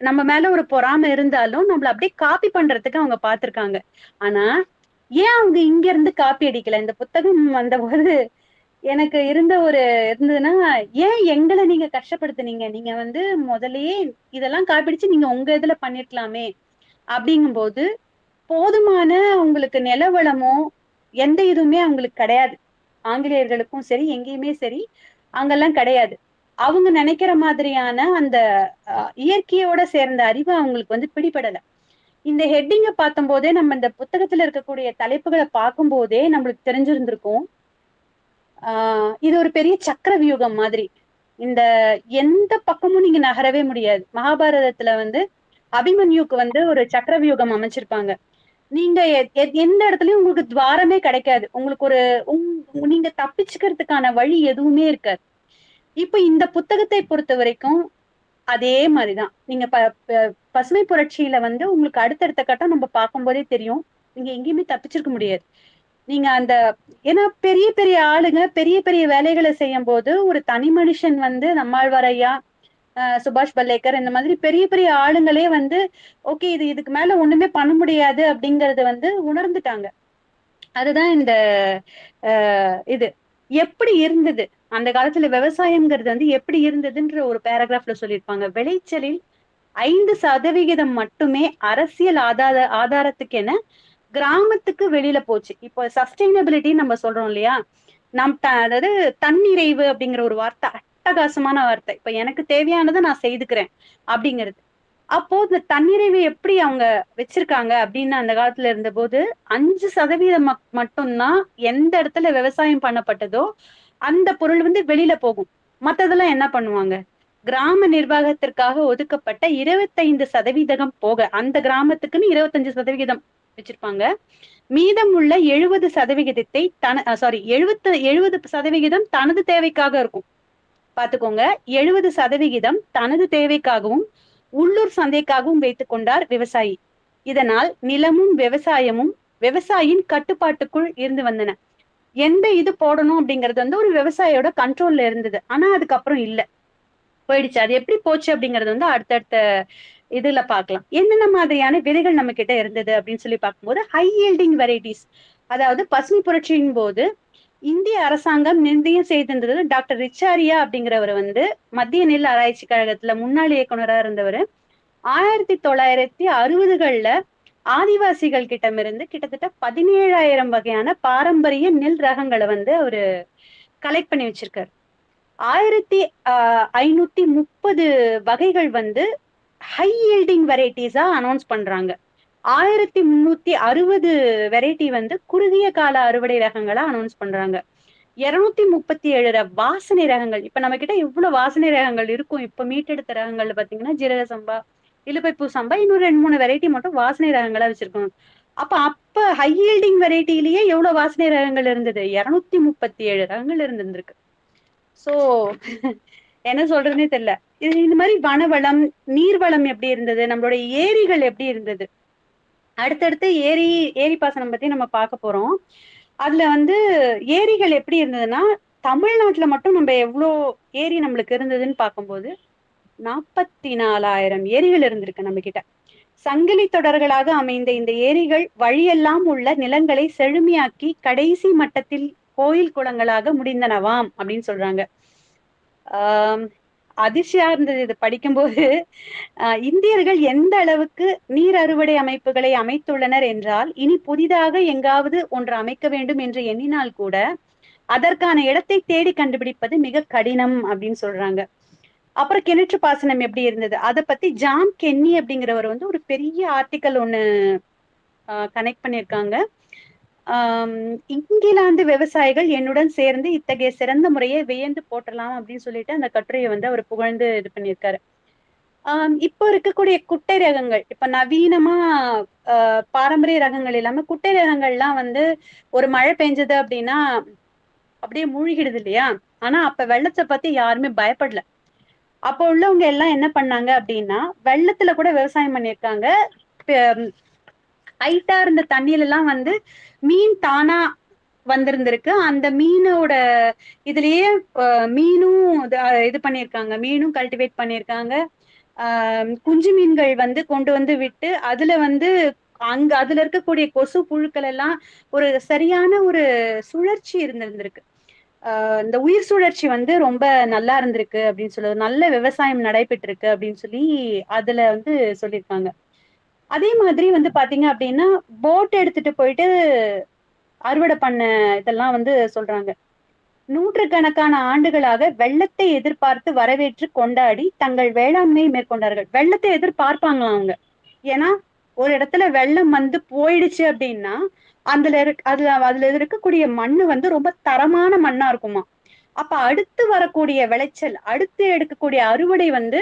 நம்ம மேல ஒரு பொறாமை இருந்தாலும் நம்மள அப்படியே காப்பி பண்றதுக்கு அவங்க பார்த்திருக்காங்க. ஆனா ஏன் அவங்க இங்க இருந்து காப்பி அடிக்கல? இந்த புத்தகம் வந்தபோது எனக்கு இருந்ததுன்னா, ஏன் எங்களை நீங்க கஷ்டப்படுத்துனீங்க? நீங்க முதல்லயே இதெல்லாம் காப்பிடிச்சு நீங்க உங்க இதுல பண்ணிருக்கலாமே அப்படிங்கும்போது போதுமான உங்களுக்கு நிலவளமோ எந்த இதுவுமே அவங்களுக்கு கிடையாது. ஆங்கிலேயர்களுக்கும் சரி எங்கேயுமே சரி அங்கெல்லாம் கிடையாது. அவங்க நினைக்கிற மாதிரியான அந்த இயற்கையோட சேர்ந்த அறிவு அவங்களுக்கு பிடிபடல. இந்த ஹெட்டிங்க பார்த்தும் போதே நம்ம இந்த புத்தகத்துல இருக்கக்கூடிய தலைப்புகளை பார்க்கும் போதே நம்மளுக்கு தெரிஞ்சிருந்திருக்கும். இது ஒரு பெரிய சக்கர வியூகம் மாதிரி. இந்த எந்த பக்கமும் நீங்க நகரவே முடியாது. மகாபாரதத்துல அபிமன்யுக்கு ஒரு சக்கர வியூகம் அமைச்சிருப்பாங்க. நீங்க எந்த இடத்துலயும் உங்களுக்கு துவாரமே கிடைக்காது. உங்களுக்கு நீங்க தப்பிச்சுக்கிறதுக்கான வழி எதுவுமே இருக்காது. இப்ப இந்த புத்தகத்தை பொறுத்த வரைக்கும் அதே மாதிரிதான். நீங்க பசுமை புரட்சியில உங்களுக்கு அடுத்தடுத்த கட்டம் நம்ம பார்க்கும் போதே தெரியும், நீங்க எங்கேயுமே தப்பிச்சிருக்க முடியாது. நீங்க ஏன்னா பெரிய பெரிய ஆளுங்க பெரிய பெரிய வேலைகளை செய்யும் போது ஒரு தனி மனுஷன் நம்மாழ்வாரையா, சுபாஷ் பல்லேக்கர், இந்த மாதிரி பெரிய பெரிய ஆளுங்களே ஓகே இதுக்கு மேல ஒண்ணுமே பண்ண முடியாது அப்படிங்கறது உணர்ந்துட்டாங்க. அதுதான் இந்த இது எப்படி இருந்தது அந்த காலத்துல விவசாயம்ங்கிறது எப்படி இருந்ததுன்ற ஒரு பேராகிராஃப்ல சொல்லியிருப்பாங்க. விளைச்சலில் 5% மட்டுமே அரசியல் ஆதாரத்துக்கு என கிராமத்துக்கு வெளியில போச்சு. இப்போ சஸ்டைனபிலிட்டி நம்ம சொல்றோம் இல்லையா, அதாவது தன்னிறைவு அப்படிங்கிற ஒரு வார்த்தை அட்டகாசமான வார்த்தை. இப்ப எனக்கு தேவையானதை நான் செய்துக்கிறேன் அப்படிங்கிறது. அப்போ இந்த தன்னிறைவு எப்படி அவங்க வச்சிருக்காங்க அப்படின்னு அந்த காலத்துல இருந்த போது 5% மட்டும்தான் எந்த இடத்துல விவசாயம் பண்ணப்பட்டதோ அந்த பொருள் வெளியில போகும். மத்ததெல்லாம் என்ன பண்ணுவாங்க? கிராம நிர்வாகத்திற்காக ஒதுக்கப்பட்ட 25% போக, அந்த கிராமத்துக்குன்னு 25% வச்சிருப்பாங்க. மீதம் உள்ள 70% 70% தனது தேவைக்காக இருக்கும். பாத்துக்கோங்க, 70% தனது தேவைக்காகவும் உள்ளூர் சந்தைக்காகவும் வைத்துக் கொண்டார் விவசாயி. இதனால் நிலமும் விவசாயமும் விவசாயியின் கட்டுப்பாட்டுக்குள் இருந்து வந்தன. எந்த இது போடணும் அப்படிங்கறது வந்து ஒரு விவசாயியோட கண்ட்ரோல்ல இருந்தது. ஆனா அதுக்கப்புறம் இல்ல, போயிடுச்சு. அது எப்படி போச்சு அப்படிங்கறது வந்து அடுத்தடுத்த இதுல பார்க்கலாம். என்னென்ன மாதிரியான விதைகள் நம்ம கிட்ட இருந்தது அப்படின்னு சொல்லி பார்க்கும்போது, ஹை ஈல்டிங் வெரைட்டிஸ், அதாவது பசுமை புரட்சியின் போது இந்திய அரசாங்கம் நிர்ணயம் செய்திருந்தது. டாக்டர் ரிச்சாரியா அப்படிங்கிறவர் வந்து மத்திய நெல் ஆராய்ச்சி கழகத்துல முன்னாள் இயக்குனரா இருந்தவர். 1960கள்ல ஆதிவாசிகள் கிட்டமிருந்து கிட்டத்தட்ட 17,000 வகையான பாரம்பரிய நெல் ரகங்களை வந்து அவரு கலெக்ட் பண்ணி வச்சிருக்காரு. 1530 வகைகள் வந்து ஹை ஈல்டிங் வெரைட்டிஸா அனௌன்ஸ் பண்றாங்க. 1360 வெரைட்டி வந்து குறுகிய கால அறுவடை ரகங்களா அனௌன்ஸ் பண்றாங்க. 237 வாசனை ரகங்கள். இப்ப நம்ம கிட்ட இவ்வளவு வாசனை ரகங்கள் இருக்கும். இப்ப மீட்டெடுத்த ரகங்கள் பாத்தீங்கன்னா ஜீரக சம்பா, இலுப்பைப்பூ சம்பா, இன்னும் 2-3 வெரைட்டி மட்டும் வாசனை ரகங்களா வச்சிருக்கோம். அப்ப ஹை ஈல்டிங் வெரைட்டிலேயே எவ்வளவு வாசனை ரகங்கள் இருந்தது? 237 ரகங்கள் இருந்திருக்கு. சோ என்ன சொல்றதுன்னே தெரியல. இந்த மாதிரி வனவளம், நீர்வளம் எப்படி இருந்தது, நம்மளுடைய ஏரிகள் எப்படி இருந்தது, அடுத்தடுத்து ஏரி பாசனம் பத்தி நம்ம பார்க்க போறோம். அதுல வந்து ஏரிகள் எப்படி இருந்ததுன்னா, தமிழ்நாட்டுல மட்டும் நம்ம எவ்வளோ ஏரி நம்மளுக்கு இருந்ததுன்னு பார்க்கும்போது 44,000 ஏரிகள் இருந்திருக்கு நம்ம கிட்ட. சங்கிலி தொடர்களாக அமைந்த இந்த ஏரிகள் வழியெல்லாம் உள்ள நிலங்களை செழுமையாக்கி கடைசி மட்டத்தில் கோயில் குளங்களாக முடிந்தனவாம் அப்படின்னு சொல்றாங்க. அதிர்ச்சியா இருந்தது இது படிக்கும்போது. இந்தியர்கள் எந்த அளவுக்கு நீர் அறுவடை அமைப்புகளை அமைத்துள்ளனர் என்றால், இனி புதிதாக எங்காவது ஒன்று அமைக்க வேண்டும் என்று எண்ணினால் கூட அதற்கான இடத்தை தேடி கண்டுபிடிப்பது மிக கடினம் அப்படின்னு சொல்றாங்க. அப்புறம் கிணற்று பாசனம் எப்படி இருந்தது அதை பத்தி ஜான் கென்னி அப்படிங்கிறவர் வந்து ஒரு பெரிய ஆர்டிக்கல் ஒண்ணு கனெக்ட் பண்ணியிருக்காங்க. இங்கிலாந்து விவசாயிகள் என்னுடன் சேர்ந்து இத்தகைய சிறந்த முறையை வியந்து போட்டலாம் அப்படின்னு சொல்லிட்டு அந்த கட்டுரையை வந்து அவர் புகழ்ந்து இது பண்ணியிருக்காரு. இப்போ இருக்கக்கூடிய குட்டை ரகங்கள், இப்ப நவீனமா பாரம்பரிய ரகங்கள் இல்லாம குட்டை ரகங்கள்லாம் வந்து ஒரு மழை பெஞ்சது அப்படின்னா அப்படியே மூழ்கிடுது இல்லையா? ஆனா அப்ப வெள்ளத்தை பத்தி யாருமே பயப்படல. அப்போ உள்ளவங்க எல்லாம் என்ன பண்ணாங்க அப்படின்னா, வெள்ளத்துல கூட விவசாயம் பண்ணியிருக்காங்க. ஹைட்டா இருந்த தண்ணியில எல்லாம் வந்து மீன் தானா வந்திருந்திருக்கு. அந்த மீனோட இதுலயே மீனும் இது பண்ணியிருக்காங்க, மீனும் கல்டிவேட் பண்ணியிருக்காங்க. குஞ்சு மீன்கள் வந்து கொண்டு வந்து விட்டு அதுல வந்து அதுல இருக்கக்கூடிய கொசு புழுக்கள் எல்லாம் ஒரு சரியான ஒரு சுழற்சி இருந்திருக்கு. இந்த உயிர் சுழற்சி வந்து ரொம்ப நல்லா இருந்திருக்கு அப்படின்னு சொல்லி, நல்ல விவசாயம் நடைபெற்று இருக்கு அப்படின்னு சொல்லி அதுல வந்து சொல்லியிருக்காங்க. அதே மாதிரி வந்து பாத்தீங்க அப்படின்னா போட் எடுத்துட்டு போயிட்டு அறுவடை பண்ண இதெல்லாம் வந்து சொல்றாங்க. நூற்றுக்கணக்கான ஆண்டுகளாக வெள்ளத்தை எதிர்பார்த்து வரவேற்று கொண்டாடி தங்கள் வேளாண்மையை மேற்கொண்டார்கள். வெள்ளத்தை எதிர்பார்ப்பாங்களாம் அவங்க. ஏன்னா ஒரு இடத்துல வெள்ளம் வந்து போயிடுச்சு அப்படின்னா அதுல இருக்கக்கூடிய மண்ணு வந்து ரொம்ப தரமான மண்ணா இருக்குமா. அப்ப அடுத்து வரக்கூடிய விளைச்சல், அடுத்து எடுக்கக்கூடிய அறுவடை வந்து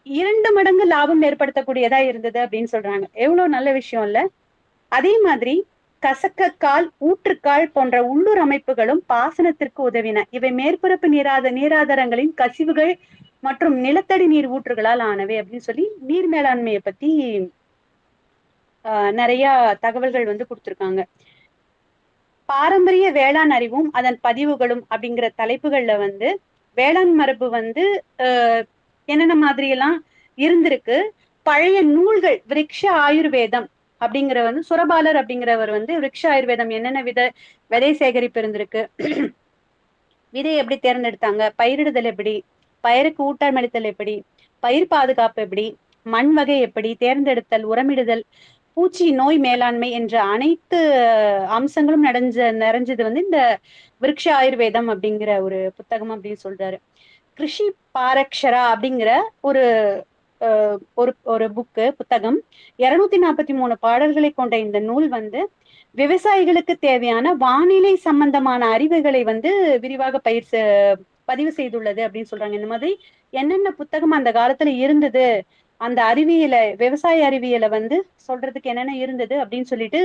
2 மடங்கு லாபம் ஏற்படுத்தக்கூடியதா இருந்தது அப்படின்னு சொல்றாங்க. எவ்வளவு நல்ல விஷயம் இல்ல? அதே மாதிரி கசக்கக்கால், ஊற்றுக்கால் போன்ற உள்ளூர் அமைப்புகளும் பாசனத்திற்கு உதவின. இவை மேற்பரப்பு நீராதாரங்களின் கசிவுகள் மற்றும் நிலத்தடி நீர் ஊற்றுகளால் ஆனவை அப்படின்னு சொல்லி நீர் மேலாண்மையை பத்தி நிறைய தகவல்கள் வந்து கொடுத்திருக்காங்க. பாரம்பரிய வேளாண் அறிவும் அதன் பதிவுகளும் அப்படிங்கிற தலைப்புகள்ல வந்து வேளாண் மரபு வந்து என்னென்ன மாதிரி எல்லாம் இருந்திருக்கு. பழைய நூல்கள், விருட்ச ஆயுர்வேதம் அப்படிங்கிற வந்து சுரபாலர் அப்படிங்கிறவர் வந்து விருட்ச ஆயுர்வேதம் என்னென்ன விதை சேகரிப்பு இருந்திருக்கு, விதை எப்படி தேர்ந்தெடுத்தாங்க, பயிரிடுதல் எப்படி, பயிருக்கு ஊட்டமளித்தல் எப்படி, பயிர் பாதுகாப்பு எப்படி, மண் வகை எப்படி தேர்ந்தெடுத்தல், உரமிடுதல், பூச்சி நோய் மேலாண்மை என்ற அனைத்து அம்சங்களும் நிறைஞ்சது வந்து இந்த விருட்ச ஆயுர்வேதம் அப்படிங்கிற ஒரு புத்தகம் அப்படின்னு சொல்றாரு. கிருஷி பாரக்ஷரா அப்படிங்கிற ஒரு ஒரு புத்தகம் 243 பாடல்களை கொண்ட இந்த நூல் வந்து விவசாயிகளுக்கு தேவையான வானிலை சம்பந்தமான அறிவுகளை வந்து விரிவாக பதிவு செய்துள்ளது அப்படின்னு சொல்றாங்க. இந்த மாதிரி என்னென்ன புத்தகம் அந்த காலத்துல இருந்தது அந்த அறிவியலை, விவசாய அறிவியலை வந்து சொல்றதுக்கு என்னென்ன இருந்தது அப்படின்னு சொல்லிட்டு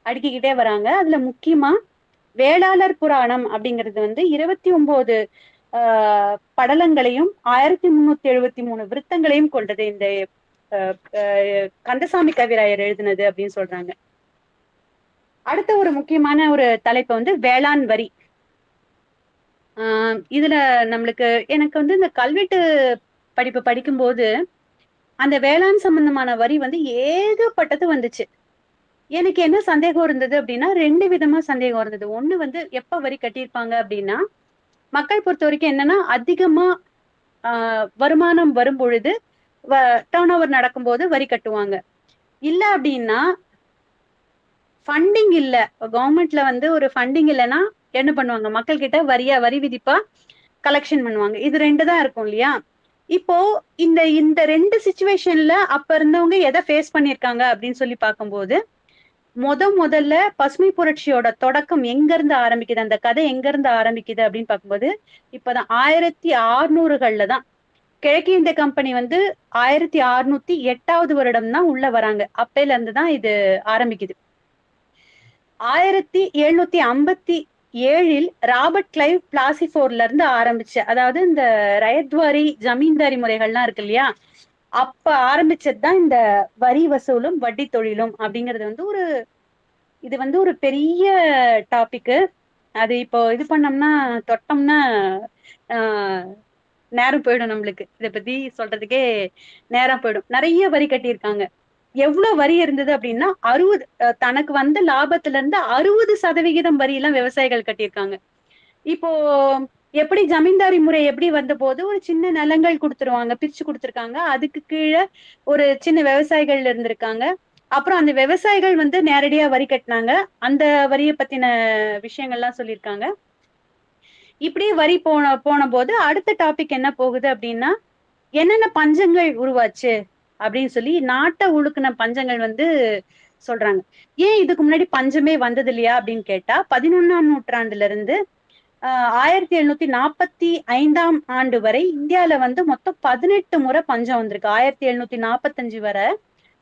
அடுக்கிக்கிட்டே வராங்க. அதுல முக்கியமா வேளாளர் புராணம் அப்படிங்கிறது வந்து 29 படலங்களையும் 1373 விருத்தங்களையும் கொண்டது இந்த கந்தசாமி கவிராயர் எழுதினது அப்படின்னு சொல்றாங்க. அடுத்த ஒரு முக்கியமான ஒரு தலைப்பு வந்து வேளாண் வரி. இதுல நம்மளுக்கு எனக்கு வந்து இந்த கல்வெட்டு படிப்பு படிக்கும்போது அந்த வேளாண் சம்பந்தமான வரி வந்து ஏகப்பட்டது வந்துச்சு. எனக்கு என்ன சந்தேகம் இருந்தது அப்படின்னா, 2 விதமா சந்தேகம் இருந்தது. ஒண்ணு வந்து எப்ப வரி கட்டியிருப்பாங்க அப்படின்னா, மக்கள் பொறுத்த வரைக்கும் என்னன்னா, அதிகமா வருமானம் வரும் பொழுது டர்ன் ஓவர் நடக்கும்போது வரி கட்டுவாங்க. இல்ல அப்படின்னா ஃபண்டிங் இல்ல, கவர்மெண்ட்ல வந்து ஒரு ஃபண்டிங் இல்லைன்னா என்ன பண்ணுவாங்க, மக்கள் கிட்ட வரி விதிப்பா கலெக்ஷன் பண்ணுவாங்க. இது 2 தான் இருக்கும் இல்லையா? இப்போ இந்த இந்த 2 சிச்சுவேஷன்ல அப்ப இருந்தவங்க எதை ஃபேஸ் பண்ணிருக்காங்க அப்படின்னு சொல்லி பார்க்கும்போது, முதல்ல பசுமை புரட்சியோட தொடக்கம் எங்க இருந்து ஆரம்பிக்குது, அந்த கதை எங்க இருந்து ஆரம்பிக்குது அப்படின்னு பார்க்கும்போது, இப்பதான் 1600கள்ல தான் கிழக்கிந்திய கம்பெனி வந்து 1608வது வருடம் தான் உள்ள வராங்க. அப்பையில இருந்து தான் இது ஆரம்பிக்குது. 1757 ராபர்ட் கிளைவ் பிளாசிபோர்ல இருந்து ஆரம்பிச்சு, அதாவது இந்த ரயத்வாரி ஜமீன்தாரி முறைகள்லாம் இருக்கு இல்லையா, அப்ப ஆரம்பிச்சதுதான் இந்த வரி வசூலும் வட்டி தொழிலும் அப்படிங்கிறது வந்து இது வந்து ஒரு பெரிய டாபிக். அது இப்போ இது பண்ணோம்னா தொட்டோம்னா நேரம் போயிடும். நம்மளுக்கு இதை பத்தி சொல்றதுக்கே நேரம் போயிடும். நிறைய வரி கட்டியிருக்காங்க. எவ்வளவு வரி இருந்தது அப்படின்னா 60, தனக்கு வந்த லாபத்துல இருந்து 60% வரி எல்லாம் விவசாயிகள் கட்டியிருக்காங்க. இப்போ எப்படி ஜமீன்தாரி முறை எப்படி வந்த போது ஒரு சின்ன நிலங்கள் கொடுத்துருவாங்க, பிரிச்சு கொடுத்துருக்காங்க. அதுக்கு கீழே ஒரு சின்ன விவசாயிகள் இருந்திருக்காங்க. அப்புறம் அந்த விவசாயிகள் வந்து நேரடியா வரி கட்டினாங்க. அந்த வரியை பத்தின விஷயங்கள்லாம் சொல்லியிருக்காங்க. இப்படியே வரி போன போது அடுத்த டாபிக் என்ன போகுது அப்படின்னா, என்னென்ன பஞ்சங்கள் உருவாச்சு அப்படின்னு சொல்லி நாட்டை உழுக்குன பஞ்சங்கள் வந்து சொல்றாங்க. ஏன் இதுக்கு முன்னாடி பஞ்சமே வந்தது இல்லையா அப்படின்னு கேட்டா, 11ஆம் நூற்றாண்டுல இருந்து 1745ஆம் ஆண்டு வரை இந்தியால வந்து மொத்தம் 18 முறை பஞ்சம் வந்திருக்கு. 1745 வரை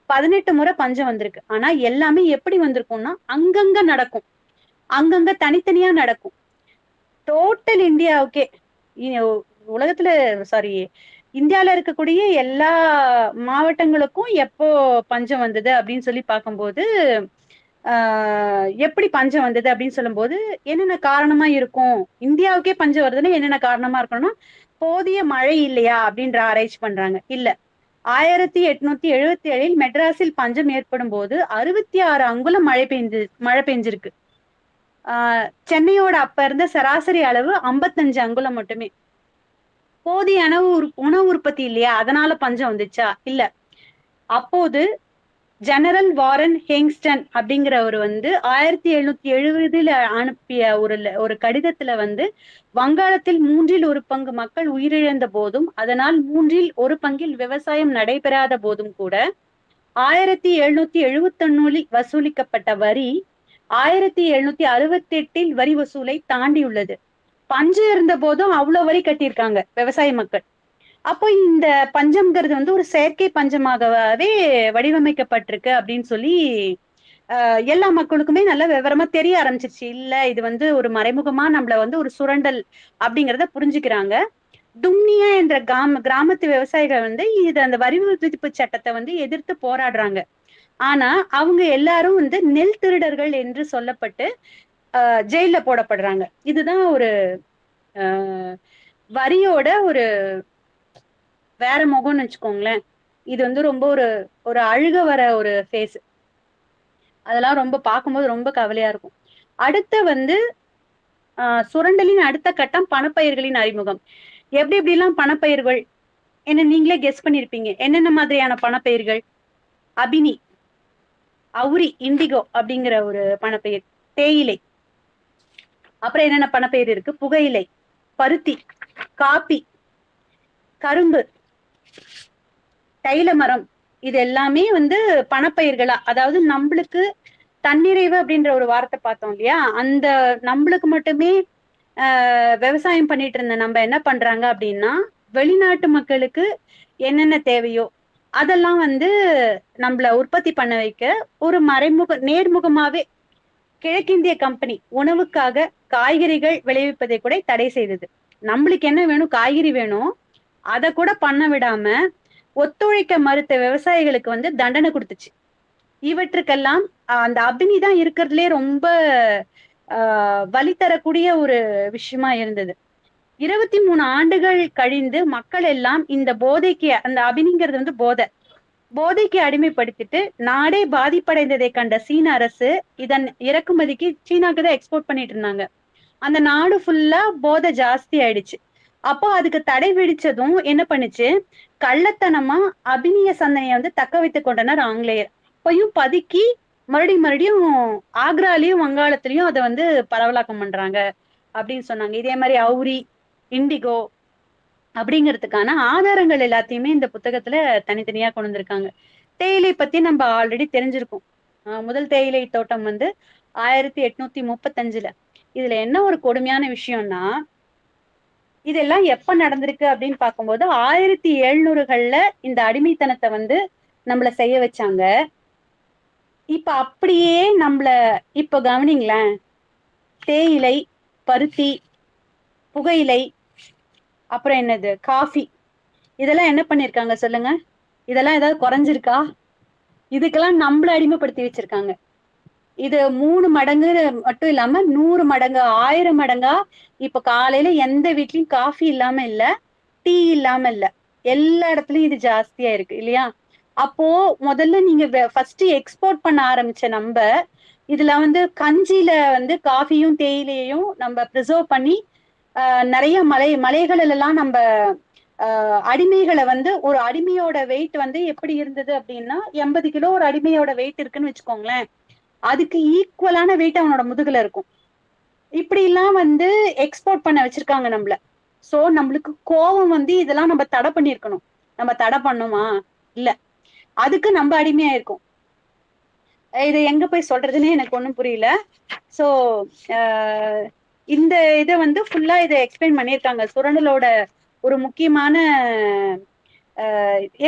18 முறை பஞ்சம் வந்திருக்கு. ஆனா எல்லாமே எப்படி வந்திருக்கும்னா அங்கங்க நடக்கும், அங்கங்க தனித்தனியா நடக்கும். டோட்டல் இந்தியாவுக்கே, உலகத்துல சாரி இந்தியால இருக்கக்கூடிய எல்லா மாவட்டங்களுக்கும் எப்போ பஞ்சம் வந்தது அப்படின்னு சொல்லி பார்க்கும்போது, எப்படி பஞ்சம் வந்தது அப்படின்னு சொல்லும்போது என்னென்ன காரணமா இருக்கும், இந்தியாவுக்கே பஞ்சம் வருதுன்னா என்னென்ன காரணமா இருக்கணும்னா, போதிய மழை இல்லையா அப்படின்ற ஆராய்ச்சி பண்றாங்க. இல்ல, 1877 மெட்ராஸில் பஞ்சம் ஏற்படும் போது 66 அங்குலம் மழை பெஞ்சிருக்கு. சென்னையோட அப்ப இருந்த சராசரி அளவு 55 அங்குலம் மட்டுமே. போதிய உணவு உற்பத்தி இல்லையா, அதனால பஞ்சம் வந்துச்சா? இல்ல. அப்போது ஜெனரல் வாரன் ஹேங்ஸ்டன் அப்படிங்கிறவர் வந்து 1770 அனுப்பிய ஒரு கடிதத்துல வந்து, வங்காளத்தில் 1/3 மக்கள் உயிரிழந்த போதும் அதனால் 1/3 விவசாயம் நடைபெறாத போதும் கூட 1771 வசூலிக்கப்பட்ட வரி 1768 வரி வசூலை தாண்டியுள்ளது. பஞ்சம் இருந்த போதும் அவ்வளவு வரி கட்டியிருக்காங்க விவசாய மக்கள். அப்போ இந்த பஞ்சம்ங்கிறது வந்து ஒரு செயற்கை பஞ்சமாகவே வடிவமைக்கப்பட்டிருக்கு அப்படின்னு சொல்லி எல்லா மக்களுக்குமே நல்ல விவரமா தெரிய ஆரம்பிச்சிருச்சு. இல்ல, இது வந்து ஒரு மறைமுகமா நம்மள வந்து ஒரு சுரண்டல் அப்படிங்கிறத புரிஞ்சுக்கிறாங்க. தும்னியா என்ற கிராமத்து விவசாயிகள் வந்து அந்த வரி விதிப்பு சட்டத்தை வந்து எதிர்த்து போராடுறாங்க. ஆனா அவங்க எல்லாரும் வந்து நெல் திருடர்கள் என்று சொல்லப்பட்டு ஜெயில போடப்படுறாங்க. இதுதான் ஒரு வரியோட ஒரு வேற முகம்னு வச்சுக்கோங்களேன். இது வந்து ரொம்ப ஒரு அழுக வர ஒரு ஃபேஸ். அதெல்லாம் ரொம்ப பார்க்கும்போது ரொம்ப கவலையா இருக்கும். அடுத்த வந்து சுரண்டலின் அடுத்த கட்டம் பணப்பயிர்களின் அறிமுகம். எப்படி எப்படிலாம் பணப்பயிர்கள் என்ன நீங்களே கெஸ் பண்ணிருப்பீங்க. என்னென்ன மாதிரியான பணப்பயிர்கள்? அபினி, அவுரி, இண்டிகோ அப்படிங்கிற ஒரு பணப்பயிர், தேயிலை. அப்புறம் என்னென்ன பணப்பயிர் இருக்கு? புகையிலை, பருத்தி, காப்பி, கரும்பு, தைல மரம். இது எல்லாமே வந்து பணப்பயிர்களா, அதாவது நம்மளுக்கு தன்னிறைவு அப்படின்ற ஒரு வார்த்தை பார்த்தோம் இல்லையா, அந்த நம்மளுக்கு மட்டுமே விவசாயம் பண்ணிட்டு இருந்த நம்ம என்ன பண்றாங்க அப்படின்னா, வெளிநாட்டு மக்களுக்கு என்னென்ன தேவையோ அதெல்லாம் வந்து நம்மள உற்பத்தி பண்ண வைக்க ஒரு நேர்முகமாவே கிழக்கிந்திய கம்பெனி உணவுக்காக காய்கறிகள் விளைவிப்பதை கூட தடை செய்தது. நம்மளுக்கு என்ன வேணும்? காய்கறி வேணும். அத கூட பண்ண விடாம ஒத்துழைக்க மறுத்த விவசாயிகளுக்கு வந்து தண்டனை கொடுத்துச்சு. இவற்றுக்கெல்லாம் அந்த அபினி தான் இருக்கிறதுலே ரொம்ப வழி தரக்கூடிய ஒரு விஷயமா இருந்தது. 23 ஆண்டுகள் கழிந்து மக்கள் எல்லாம் இந்த போதைக்கு, அந்த அபினிங்கிறது வந்து போதைக்கு அடிமைப்படுத்திட்டு நாடே பாதிப்படைந்ததை கண்ட சீன அரசு இதன் இறக்குமதிக்கு சீனாக்கு தான் எக்ஸ்போர்ட் பண்ணிட்டு இருந்தாங்க. அந்த நாடு ஃபுல்லா போதை ஜாஸ்தி ஆயிடுச்சு. அப்போ அதுக்கு தடை விதிச்சதும் என்ன பண்ணுச்சு? கள்ளத்தனமா அபினிய சந்தனையை வந்து தக்க வைத்துக் கொண்டனர் ஆங்கிலேயர். அப்பயும் பதுக்கி மறுபடியும் ஆக்ராலையும் வங்காளத்திலயும் அதை வந்து பரவலாக்கம் பண்றாங்க அப்படின்னு சொன்னாங்க. இதே மாதிரி அவுரி, இண்டிகோ அப்படிங்கிறதுக்கான ஆதாரங்கள் எல்லாத்தையுமே இந்த புத்தகத்துல தனித்தனியா கொண்டு வந்திருக்காங்க. தேயிலை பத்தி நம்ம ஆல்ரெடி தெரிஞ்சிருக்கோம். முதல் தேயிலை தோட்டம் வந்து 1835. இதுல என்ன ஒரு கொடுமையான விஷயம்னா, இதெல்லாம் எப்ப நடந்திருக்கு அப்படின்னு பார்க்கும்போது 1700கள்ல இந்த அடிமைத்தனத்தை வந்து நம்மள செய்ய வச்சாங்க. இப்ப அப்படியே இப்ப கவனிங்களேன், தேயிலை, பருத்தி, புகையிலை, அப்புறம் என்னது, காஃபி, இதெல்லாம் என்ன பண்ணிருக்காங்க சொல்லுங்க? இதெல்லாம் ஏதாவது குறைஞ்சிருக்கா? இதுக்கெல்லாம் நம்மள அடிமைப்படுத்தி வச்சிருக்காங்க. இது 3 மடங்கு மட்டும் இல்லாம 100 மடங்கு, 1000 மடங்கா இப்ப காலையில எந்த வீட்லயும் காஃபி இல்லாம இல்ல, டீ இல்லாம இல்ல. எல்லா இடத்துலயும் இது ஜாஸ்தியா இருக்கு இல்லையா? அப்போ முதல்ல நீங்க ஃபர்ஸ்ட் எக்ஸ்போர்ட் பண்ண ஆரம்பிச்ச இதுல வந்து கஞ்சியில வந்து காஃபியும் தேயிலையும் நம்ம ப்ரிசர்வ் பண்ணி நிறைய மலைகள் எல்லாம் நம்ம அடிமைகளை வந்து, ஒரு அடிமையோட வெயிட் வந்து எப்படி இருந்தது அப்படின்னா 80 கிலோ ஒரு அடிமையோட வெயிட் இருக்குன்னு வச்சுக்கோங்களேன். அதுக்கு ஈக்குவலான வெயிட் அவனோட முதுகுல இருக்கும். இப்படி எல்லாம் வந்து எக்ஸ்போர்ட் பண்ண வச்சிருக்காங்க நம்மள. சோ நம்மளுக்கு கோபம் வந்து இதெல்லாம் நம்ம தடை பண்ணிருக்கணும். நம்ம தடை பண்ணுமா? இல்ல, அதுக்கு நம்ம அடிமையா இருக்கோம். இதை எங்க போய் சொல்றதுன்னு எனக்கு ஒண்ணும் புரியல. சோ இந்த இதை வந்து ஃபுல்லா இதை எக்ஸ்பிளைன் பண்ணியிருக்காங்க. சுரண்டலோட ஒரு முக்கியமான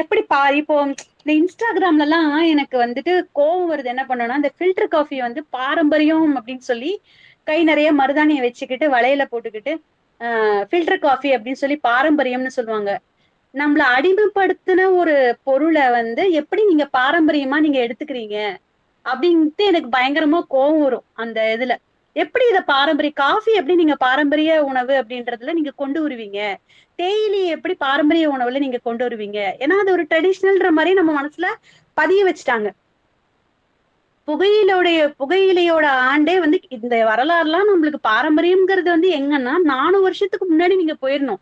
எப்படி இப்போ இந்த இன்ஸ்டாகிராம்ல எல்லாம் எனக்கு வந்துட்டு கோவம் வருது. என்ன பண்ணணும்னா, இந்த ஃபில்டர் காஃபி வந்து பாரம்பரியம் அப்படின்னு சொல்லி கை நிறைய மருதாணியை வச்சுக்கிட்டு வளையல போட்டுக்கிட்டு ஃபில்டர் காஃபி அப்படின்னு சொல்லி பாரம்பரியம்னு சொல்லுவாங்க. நம்மள அடிமைப்படுத்தின ஒரு பொருளை வந்து எப்படி நீங்க பாரம்பரியமா நீங்க எடுத்துக்கிறீங்க அப்படின்ட்டு எனக்கு பயங்கரமா கோவம் வரும். அந்த இதுல எப்படி இத பாரம்பரிய காஃபி எப்படி நீங்க பாரம்பரிய உணவு அப்படின்றதுல நீங்க கொண்டு வருவீங்க? தேயிலை எப்படி பாரம்பரிய உணவுல நீங்க கொண்டு வருவீங்க? ஏன்னா அது ஒரு ட்ரெடிஷ்னல்ன்ற மாதிரி நம்ம மனசுல பதிய வச்சுட்டாங்க. புகையிலையோட ஆண்டே வந்து இந்த வரலாறுலாம் நம்மளுக்கு பாரம்பரியம்ங்கிறது வந்து எங்கன்னா 400 வருஷத்துக்கு முன்னாடி நீங்க போயிடணும்.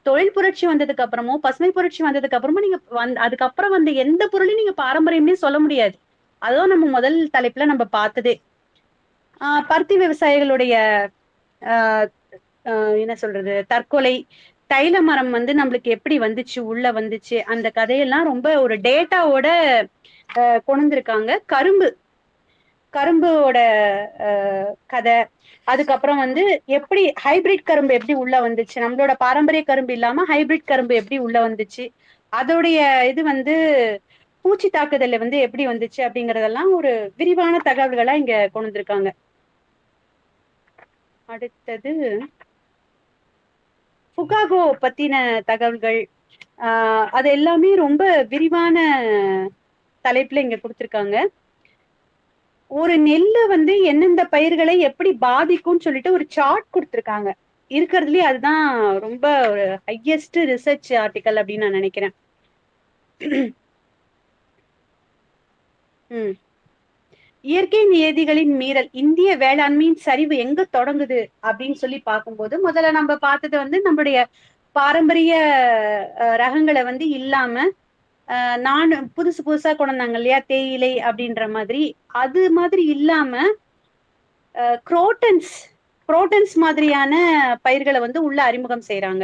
தொழில் புரட்சி வந்ததுக்கு அப்புறமும் பசுமை புரட்சி வந்ததுக்கு அப்புறமும் நீங்க அதுக்கப்புறம் வந்து எந்த பொருளையும் நீங்க பாரம்பரியம்னே சொல்ல முடியாது. அதுவும் நம்ம முதல் தலைப்புல நம்ம பார்த்ததே. பருத்தி விவசாயிகளுடைய என்ன சொல்றது, தற்கொலை, தைல மரம் வந்து நம்மளுக்கு எப்படி வந்துச்சு, உள்ள வந்துச்சு, அந்த கதையெல்லாம் ரொம்ப ஒரு டேட்டாவோட கொண்டிருக்காங்க. கரும்போட கதை, அதுக்கப்புறம் வந்து எப்படி ஹைபிரிட் கரும்பு எப்படி உள்ள வந்துச்சு, நம்மளோட பாரம்பரிய கரும்பு இல்லாம ஹைபிரிட் கரும்பு எப்படி உள்ள வந்துச்சு, அதோடைய இது வந்து பூச்சி தாக்குதல்ல வந்து எப்படி வந்துச்சு அப்படிங்கறதெல்லாம் ஒரு விரிவான தகவல்களா இங்க கொண்டு வந்திருக்காங்க. அடுத்தது புகாகோ பத்தின தகவல்கள். அது எல்லாமே ரொம்ப விரிவான தலைப்புல இங்க கொடுத்திருக்காங்க. ஒரு நெல்லை வந்து எந்தெந்த பயிர்களை எப்படி பாதிக்கும்னு சொல்லிட்டு ஒரு சார்ட் கொடுத்திருக்காங்க. இருக்கிறதுலயே அதுதான் ரொம்ப ஒரு ஹையஸ்ட் ரிசர்ச் ஆர்டிக்கல் அப்படின்னு நான் நினைக்கிறேன். இயற்கை நியதிகளின் மீறல், இந்திய வேளாண்மையின் சரிவு எங்க தொடங்குது அப்படின்னு சொல்லி பார்க்கும்போது, முதல்ல நம்ம பார்த்தது வந்து நம்மளுடைய பாரம்பரிய ரகங்களை வந்து இல்லாம நான் புதுசு புதுசா கொண்டாங்க இல்லையா, தேயிலை அப்படின்ற மாதிரி. அது மாதிரி இல்லாம குரோட்டன்ஸ் மாதிரியான பயிர்களை வந்து உள்ள அறிமுகம் செய்யறாங்க.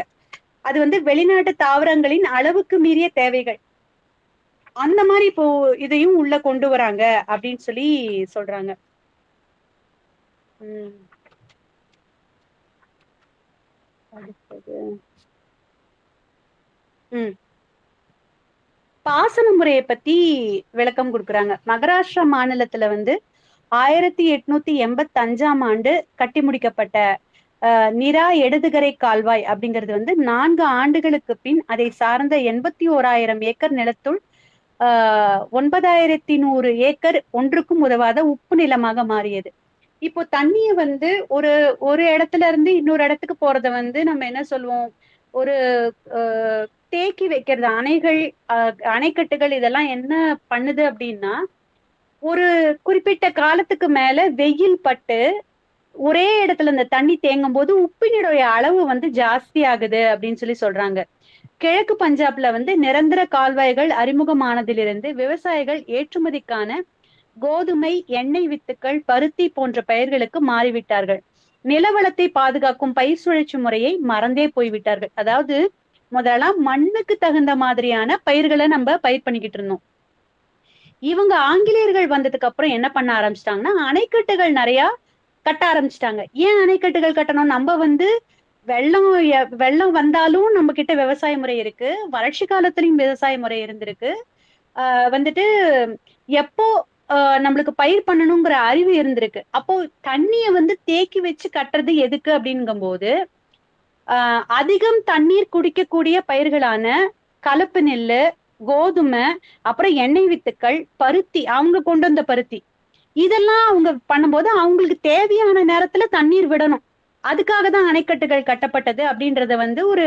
அது வந்து வெளிநாட்டு தாவரங்களின் அளவுக்கு மீறிய தேவைகள், அந்த மாதிரி இப்போ இதையும் உள்ள கொண்டு வராங்க அப்படின்னு சொல்லி சொல்றாங்க. அடுத்தது பாசன முறையை பத்தி விளக்கம் கொடுக்குறாங்க. மகாராஷ்டிரா மாநிலத்துல வந்து 1885ஆம் ஆண்டு கட்டி முடிக்கப்பட்ட நிரா எடுதுகரை கால்வாய் அப்படிங்கிறது வந்து 4 ஆண்டுகளுக்கு பின் அதை சார்ந்த 81,000 ஏக்கர் நிலத்துள் 9,100 ஏக்கர் ஒன்றுக்கும் உதவாத உப்பு நிலமாக மாறியது. இப்போ தண்ணிய வந்து ஒரு ஒரு இடத்துல இருந்து இன்னொரு இடத்துக்கு போறத வந்து நம்ம என்ன சொல்லுவோம், ஒரு தேக்கி வைக்கிறது, அணைகள், அணைக்கட்டுகள் இதெல்லாம் என்ன பண்ணுது அப்படின்னா, ஒரு குறிப்பிட்ட காலத்துக்கு மேல வெயில் பட்டு ஒரே இடத்துல இந்த தண்ணி தேங்கும் போது உப்பினுடைய அளவு வந்து ஜாஸ்தி ஆகுது அப்படின்னு சொல்றாங்க. கிழக்கு பஞ்சாப்ல வந்து நிரந்தர கால்வாய்கள் அறிமுகமானதிலிருந்து விவசாயிகள் ஏற்றுமதிக்கான கோதுமை, எண்ணெய் வித்துக்கள், பருத்தி போன்ற பயிர்களுக்கு மாறிவிட்டார்கள். நிலவளத்தை பாதுகாக்கும் பயிர் சுழற்சி முறையை மறந்தே போய்விட்டார்கள். அதாவது முதல்ல மண்ணுக்கு தகுந்த மாதிரியான பயிர்களை நம்ம பயிர் பண்ணிக்கிட்டு இருந்தோம். இவங்க ஆங்கிலேயர்கள் வந்ததுக்கு அப்புறம் என்ன பண்ண ஆரம்பிச்சிட்டாங்கன்னா, அணைக்கட்டுகள் நிறைய கட்ட ஆரம்பிச்சிட்டாங்க. ஏன் அணைக்கட்டுகள் கட்டணும்? நம்ம வந்து வெள்ளம் வெள்ளம் வந்தாலும் நம்ம கிட்ட விவசாய முறை இருக்கு, வறட்சி காலத்திலயும் விவசாய முறை இருந்திருக்கு. வந்துட்டு எப்போ நம்மளுக்கு பயிர் பண்ணணுங்கிற அறிவு இருந்திருக்கு. அப்போ தண்ணிய வந்து தேக்கி வச்சு கட்டுறது எதுக்கு அப்படிங்கும் போது, அதிகம் தண்ணீர் குடிக்கக்கூடிய பயிர்களான கலப்பு நெல்லு, கோதுமை, அப்புறம் எண்ணெய் வித்துக்கள், பருத்தி, அவங்க கொண்டு வந்த பருத்தி, இதெல்லாம் அவங்க பண்ணும்போது அவங்களுக்கு தேவையான நேரத்துல தண்ணீர் விடணும். அதுக்காக தான் அணைக்கட்டுகள் கட்டப்பட்டது அப்படின்றத வந்து ஒரு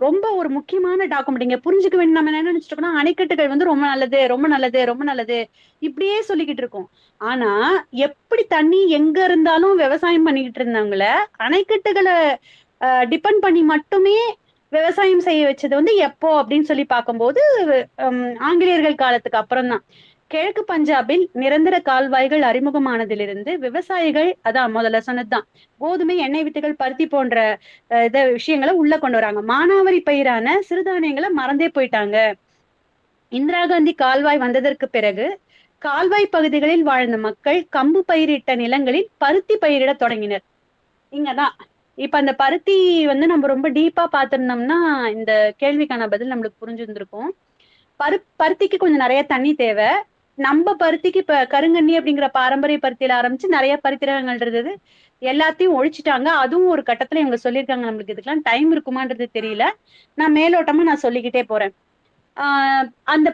ரொம்ப ஒரு முக்கியமான டாக்குமெண்ட். இங்க புரிஞ்சுக்க வேண்டிய நம்ம என்ன நினைச்சிட்டோம்னா, அணைக்கட்டுகள் வந்து ரொம்ப நல்லது, ரொம்ப நல்லது, ரொம்ப நல்லது இப்படியே சொல்லிக்கிட்டு இருக்கோம். ஆனா எப்படி தண்ணி எங்க இருந்தாலும் விவசாயம் பண்ணிக்கிட்டு இருந்தவங்கள அணைக்கட்டுகளை டிபெண்ட் பண்ணி மட்டுமே விவசாயம் செய்ய வச்சது வந்து எப்போ அப்படின்னு சொல்லி பார்க்கும்போது ஆங்கிலேயர்கள் காலத்துக்கு அப்புறம் தான். கிழக்கு பஞ்சாபில் நிரந்தர கால்வாய்கள் அறிமுகமானதிலிருந்து விவசாயிகள், அதான் முதல்ல சொன்னதுதான், கோதுமை, எண்ணெய் வித்துகள், பருத்தி போன்ற விஷயங்களை உள்ள கொண்டு வராங்க. மானாவாரி பயிரான சிறுதானியங்களை மறந்தே போயிட்டாங்க. இந்திரா காந்தி கால்வாய் வந்ததற்கு பிறகு கால்வாய் பகுதிகளில் வாழ்ந்த மக்கள் கம்பு பயிரிட்ட நிலங்களில் பருத்தி பயிரிட தொடங்கினர். இங்கதான் இப்ப அந்த பருத்தி வந்து நம்ம ரொம்ப டீப்பா பாத்திருந்தோம்னா இந்த கேள்விக்கான பதில் நம்மளுக்கு புரிஞ்சிருந்திருக்கும். பருத்திக்கு கொஞ்சம் நிறைய தண்ணி தேவை. நம்ம பருத்திக்கு இப்ப கருங்கண்ணி அப்படிங்கிற பாரம்பரிய பருத்தியில ஆரம்பிச்சு நிறைய பருத்தி ரகங்கள் இருந்தது, எல்லாத்தையும் ஒழிச்சிட்டாங்க. அதுவும் ஒரு கட்டத்துல இவங்க சொல்லியிருக்காங்க. நம்மளுக்கு இதுக்கெல்லாம் டைம் இருக்குமான்றது தெரியல, நான் மேலோட்டமா நான் சொல்லிக்கிட்டே போறேன். அந்த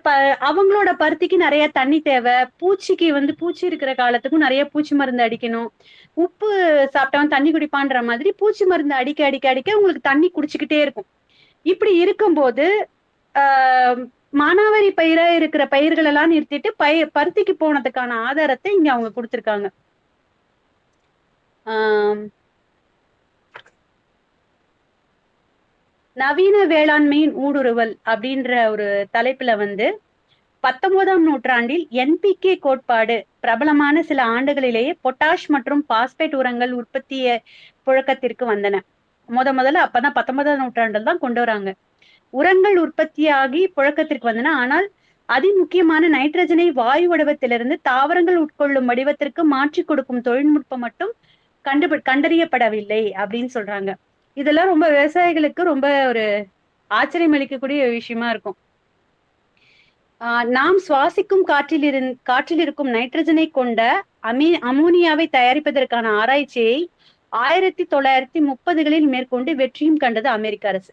அவங்களோட பருத்திக்கு நிறைய தண்ணி தேவை, பூச்சிக்கு வந்து பூச்சி இருக்கிற காலத்துக்கும் நிறைய பூச்சி மருந்து அடிக்கணும். உப்பு சாப்பிட்டவன் தண்ணி குடிப்பான்ற மாதிரி பூச்சி மருந்து அடிக்க அடிக்க அடிக்க உங்களுக்கு தண்ணி குடிச்சுக்கிட்டே இருக்கும். இப்படி இருக்கும்போது மானாவாரி பயிரா இருக்கிற பயிர்கள் எல்லாம் நிறுத்திட்டு பருத்திக்கு போனதுக்கான ஆதாரத்தை இங்க அவங்க கொடுத்திருக்காங்க. நவீன வேளாண்மையின் ஊடுருவல் அப்படின்ற ஒரு தலைப்புல வந்து 19ஆம் நூற்றாண்டில் NPK கோட்பாடு பிரபலமான சில ஆண்டுகளிலேயே பொட்டாஷ் மற்றும் பாஸ்பேட் உரங்கள் உற்பத்திய புழக்கத்திற்கு வந்தன. முதல்ல அப்பதான் 19ஆம் நூற்றாண்டில் தான் கொண்டு வராங்க. உரங்கள் உற்பத்தியாகி புழக்கத்திற்கு வந்தன. ஆனால் அதிமுக்கியமான நைட்ரஜனை வாயு வடிவத்திலிருந்து தாவரங்கள் உட்கொள்ளும் வடிவத்திற்கு மாற்றி கொடுக்கும் தொழில்நுட்பம் மட்டும் கண்டறியப்படவில்லை அப்படின்னு சொல்றாங்க. இதெல்லாம் ரொம்ப விவசாயிகளுக்கு ரொம்ப ஒரு ஆச்சரியம் அளிக்கக்கூடிய விஷயமா இருக்கும். நாம் சுவாசிக்கும் காற்றில் இருக்கும் நைட்ரஜனை கொண்ட அமோனியாவை தயாரிப்பதற்கான ஆராய்ச்சியை 1930களில் மேற்கொண்டு வெற்றியும் கண்டது அமெரிக்க அரசு.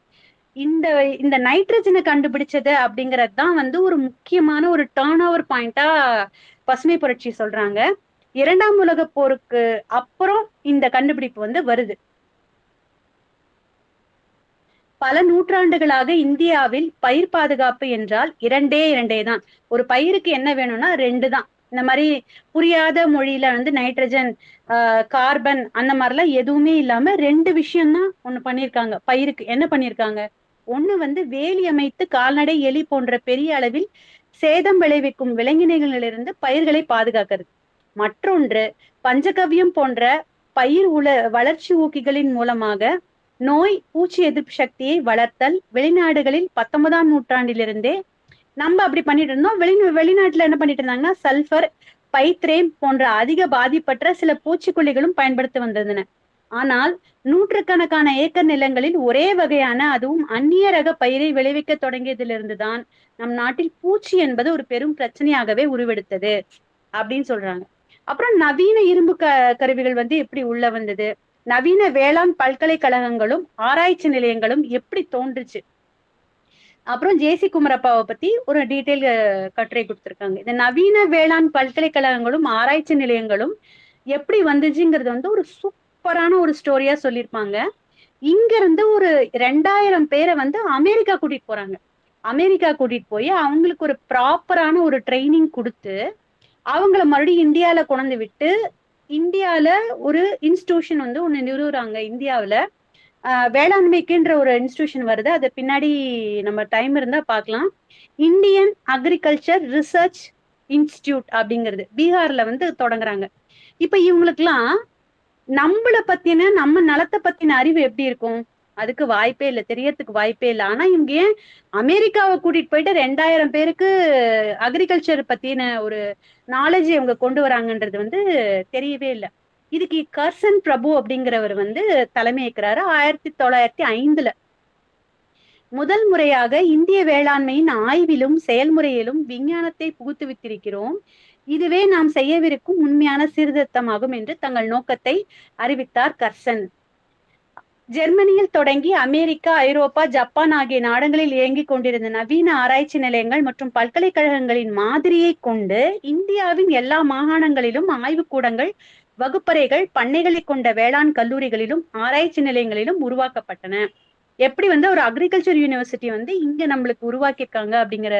இந்த நைட்ரஜனை கண்டுபிடிச்சது அப்படிங்கிறது தான் வந்து ஒரு முக்கியமான ஒரு டர்ன் ஓவர் பாயிண்டா பசுமை புரட்சி சொல்றாங்க. 2ஆம் உலக போருக்கு அப்புறம் இந்த கண்டுபிடிப்பு வந்து வருது. பல நூற்றாண்டுகளாக இந்தியாவில் பயிர் பாதுகாப்பு என்றால் இரண்டே தான். ஒரு பயிருக்கு என்ன வேணும்னா 2 தான். இந்த மாதிரி புரியாத மொழியில வந்து நைட்ரஜன், கார்பன் அந்த மாதிரிலாம் எதுவுமே இல்லாம 2 விஷயம்தான் ஒண்ணு பண்ணிருக்காங்க. பயிருக்கு என்ன பண்ணிருக்காங்க? ஒண்ணு வந்து வேலி அமைத்து கால்நடை, எலி போன்ற பெரிய அளவில் சேதம் விளைவிக்கும் விலங்கினங்களிலிருந்து பயிர்களை பாதுகாக்கிறது. மற்றொன்று பஞ்சகவ்யம் போன்ற பயிர் வளர்ச்சி ஊக்கிகளின் மூலமாக நோய், பூச்சி எதிர்ப்பு சக்தியை வளர்த்தல். வெளிநாடுகளில் 19ஆம் நூற்றாண்டிலிருந்தே நம்ம அப்படி பண்ணிட்டு இருந்தோம். வெளிநாட்டுல என்ன பண்ணிட்டு இருந்தாங்கன்னா சல்பர், பைத்ரேம் போன்ற அதிக பாதிப்பற்ற சில பூச்சிக்கொல்லிகளும் பயன்படுத்தி வந்ததுன. ஆனால் நூற்றுக்கணக்கான ஏக்கர் நிலங்களில் ஒரே வகையான அதுவும் அந்நிய ரக பயிரை விளைவிக்க தொடங்கியதிலிருந்துதான் நம் நாட்டில் பூச்சி என்பது ஒரு பெரும் பிரச்சனையாகவே உருவெடுத்தது அப்படின்னு சொல்றாங்க. அப்புறம் நவீன இரும்பு கருவிகள் வந்து எப்படி உள்ள வந்தது, நவீன வேளாண் பல்கலைக்கழகங்களும் ஆராய்ச்சி நிலையங்களும் எப்படி தோன்றுச்சு, அப்புறம் ஜேசி குமரப்பாவை பத்தி ஒரு டீட்டெயில் கட்டுரை கொடுத்திருக்காங்க. இந்த நவீன வேளாண் பல்கலைக்கழகங்களும் ஆராய்ச்சி நிலையங்களும் எப்படி வந்துச்சுங்கிறது வந்து ஒரு சூப்பரான ஒரு ஸ்டோரியா சொல்லியிருப்பாங்க. இங்க இருந்து ஒரு 2000 பேரை வந்து அமெரிக்கா கூட்டிட்டு போறாங்க. அமெரிக்கா கூட்டிட்டு போய் அவங்களுக்கு ஒரு ப்ராப்பரான ஒரு ட்ரைனிங் கொடுத்து அவங்கள மறுபடியும் இந்தியால கொண்டு விட்டு இந்தியால ஒரு இன்ஸ்டிடியூஷன் வந்து ஒண்ணு நிறுவுறாங்க. இந்தியாவில வேளாண்மைக்குன்ற ஒரு இன்ஸ்டிடியூஷன் வருது. அது பின்னாடி நம்ம டைம் இருந்தா பார்க்கலாம். இந்தியன் அக்ரிகல்ச்சர் ரிசர்ச் இன்ஸ்டிடியூட் அப்படிங்கிறது பீகார்ல வந்து தொடங்குறாங்க. இப்ப இவங்களுக்குலாம் நம்மள பத்தின நம்ம நலத்தை பத்தின அறிவு எப்படி இருக்கும்? அதுக்கு வாய்ப்பே இல்லை, தெரியறதுக்கு வாய்ப்பே இல்லை. ஆனா இவங்க ஏன் அமெரிக்காவை கூட்டிட்டு போயிட்டு 2000 பேருக்கு அக்ரிகல்ச்சர் பத்தின ஒரு நாலேஜ் இவங்க கொண்டு வராங்கன்றது வந்து தெரியவே இல்லை. இதுக்கு கர்சன் பிரபு அப்படிங்கிறவர் வந்து தலைமையேற்கிறாரு 1905. முதல் முறையாக இந்திய வேளாண்மையின் ஆய்விலும் செயல்முறையிலும் விஞ்ஞானத்தை புகுத்துவித்திருக்கிறோம். இதுவே நாம் செய்யவிருக்கும் உண்மையான சீர்திருத்தமாகும் என்று தங்கள் நோக்கத்தை அறிவித்தார் கர்சன். ஜெர்மனியில் தொடங்கி அமெரிக்கா, ஐரோப்பா, ஜப்பான் ஆகிய நாடுகளில் இயங்கிக் கொண்டிருந்த நவீன ஆராய்ச்சி நிலையங்கள் மற்றும் பல்கலைக்கழகங்களின் மாதிரியை கொண்டு இந்தியாவின் எல்லா மாகாணங்களிலும் ஆய்வுக்கூடங்கள், வகுப்பறைகள், பண்ணைகளை கொண்ட வேளாண் கல்லூரிகளிலும் ஆராய்ச்சி நிலையங்களிலும் உருவாக்கப்பட்டன. எப்படி வந்து ஒரு அக்ரிகல்ச்சர் யூனிவர்சிட்டி வந்து இங்க நம்மளுக்கு உருவாக்கியிருக்காங்க அப்படிங்கிற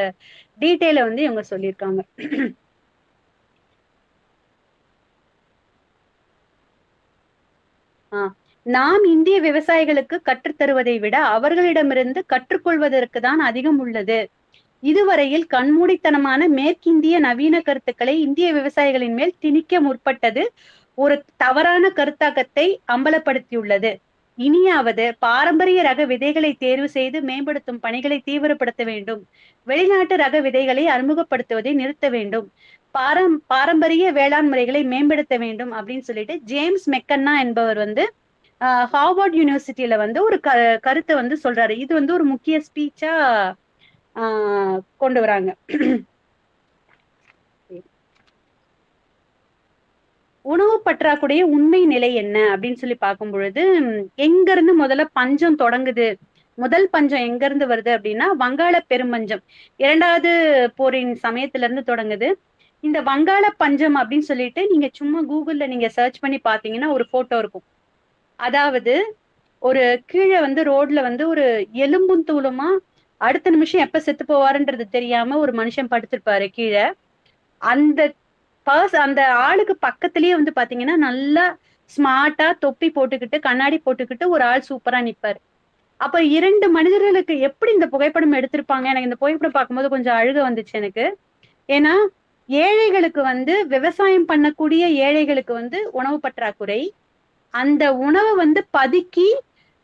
டீட்டெயில வந்து இவங்க சொல்லியிருக்காங்க. நாம் இந்திய விவசாயிகளுக்கு கற்றுத்தருவதை விட அவர்களிடமிருந்து கற்றுக்கொள்வதற்கு தான் அதிகம் உள்ளது. இதுவரையில் கண்மூடித்தனமான மேற்கிந்திய நவீன கருத்துக்களை இந்திய விவசாயிகளின் மேல் திணிக்க முற்பட்டது ஒரு தவறான கருத்தாக்கத்தை அம்பலப்படுத்தியுள்ளது. இனியாவது பாரம்பரிய ரக விதைகளை தேர்வு செய்து மேம்படுத்தும் பணிகளை தீவிரப்படுத்த வேண்டும். வெளிநாட்டு ரக விதைகளை அறிமுகப்படுத்துவதை நிறுத்த வேண்டும். பாரம்பரிய வேளாண் முறைகளை மேம்படுத்த வேண்டும் அப்படின்னு சொல்லிட்டு ஜேம்ஸ் மெக்கன்னா என்பவர் வந்து ஹார்வர்ட் யூனிவர்சிட்டியில வந்து ஒரு கருத்தை வந்து சொல்றாரு. இது வந்து ஒரு முக்கிய ஸ்பீச்சா கொண்டு வராங்க. உணவு பற்றாக்குடைய உண்மை நிலை என்ன அப்படின்னு சொல்லி பார்க்கும் பொழுது, எங்க இருந்து முதல்ல பஞ்சம் தொடங்குது, முதல் பஞ்சம் எங்க இருந்து வருது அப்படின்னா வங்காள பெரும்பஞ்சம் 2வது போரின் சமயத்துல இருந்து தொடங்குது. இந்த வங்காள பஞ்சம் அப்படின்னு சொல்லிட்டு நீங்க சும்மா கூகுள்ல நீங்க சர்ச் பண்ணி பாத்தீங்கன்னா ஒரு போட்டோ இருக்கும். அதாவது ஒரு கீழே வந்து ரோட்ல வந்து ஒரு எலும்பும் தூளுமா அடுத்த நிமிஷம் எப்ப செத்து போவாருன்றது தெரியாம ஒரு மனுஷன் படுத்திருப்பாரு கீழே. அந்த அந்த ஆளுக்கு பக்கத்திலேயே வந்து பாத்தீங்கன்னா நல்லா ஸ்மார்ட்டா தொப்பி போட்டுக்கிட்டு கண்ணாடி போட்டுக்கிட்டு ஒரு ஆள் சூப்பரா நிப்பாரு. அப்ப 2 மனிதர்களுக்கு எப்படி இந்த புகைப்படம் எடுத்திருப்பாங்க? எனக்கு இந்த புகைப்படம் பார்க்கும்போது கொஞ்சம் அழுக வந்துச்சு எனக்கு. ஏன்னா ஏழைகளுக்கு வந்து விவசாயம் பண்ணக்கூடிய ஏழைகளுக்கு வந்து உணவு பற்றாக்குறை, அந்த உணவை வந்து பதுக்கி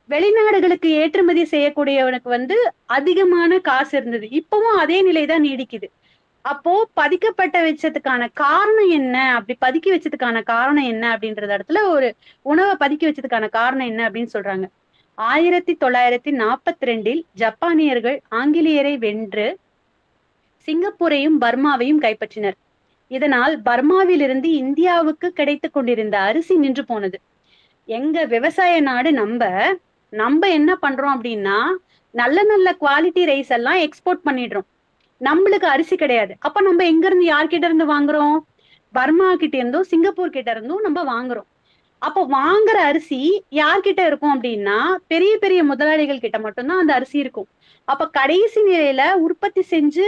வெளிநாடுகளுக்கு ஏற்றுமதி செய்யக்கூடியவனுக்கு வந்து அதிகமான காசு இருந்தது. இப்பவும் அதே நிலைதான் நீடிக்குது. அப்போ பதிக்கப்பட்ட வச்சதுக்கான காரணம் என்ன, அப்படி பதுக்கி வச்சதுக்கான காரணம் என்ன அப்படின்றது இடத்துல ஒரு உணவை பதுக்கி வச்சதுக்கான காரணம் என்ன அப்படின்னு சொல்றாங்க. 1942 ஜப்பானியர்கள் ஆங்கிலேயரை வென்று சிங்கப்பூரையும் பர்மாவையும் கைப்பற்றினர். இதனால் பர்மாவிலிருந்து இந்தியாவுக்கு கிடைத்து கொண்டிருந்த அரிசி நின்று போனது. எங்க விவசாய நாடு நம்ம என்ன பண்றோம் அப்படின்னா நல்ல நல்ல குவாலிட்டி ரைஸ் எல்லாம் எக்ஸ்போர்ட் பண்ணிடுறோம். நம்மளுக்கு அரிசி கிடையாது. அப்ப நம்ம எங்க இருந்து யார்கிட்ட இருந்து வாங்குறோம்? பர்மா கிட்ட இருந்தும் சிங்கப்பூர் கிட்ட இருந்தும் நம்ம வாங்குறோம். அப்போ வாங்குற அரிசி யார்கிட்ட இருக்கும் அப்படின்னா பெரிய பெரிய முதலாளிகள் கிட்ட மட்டும்தான் அந்த அரிசி இருக்கும். அப்ப கடைசி நிலையில உற்பத்தி செஞ்சு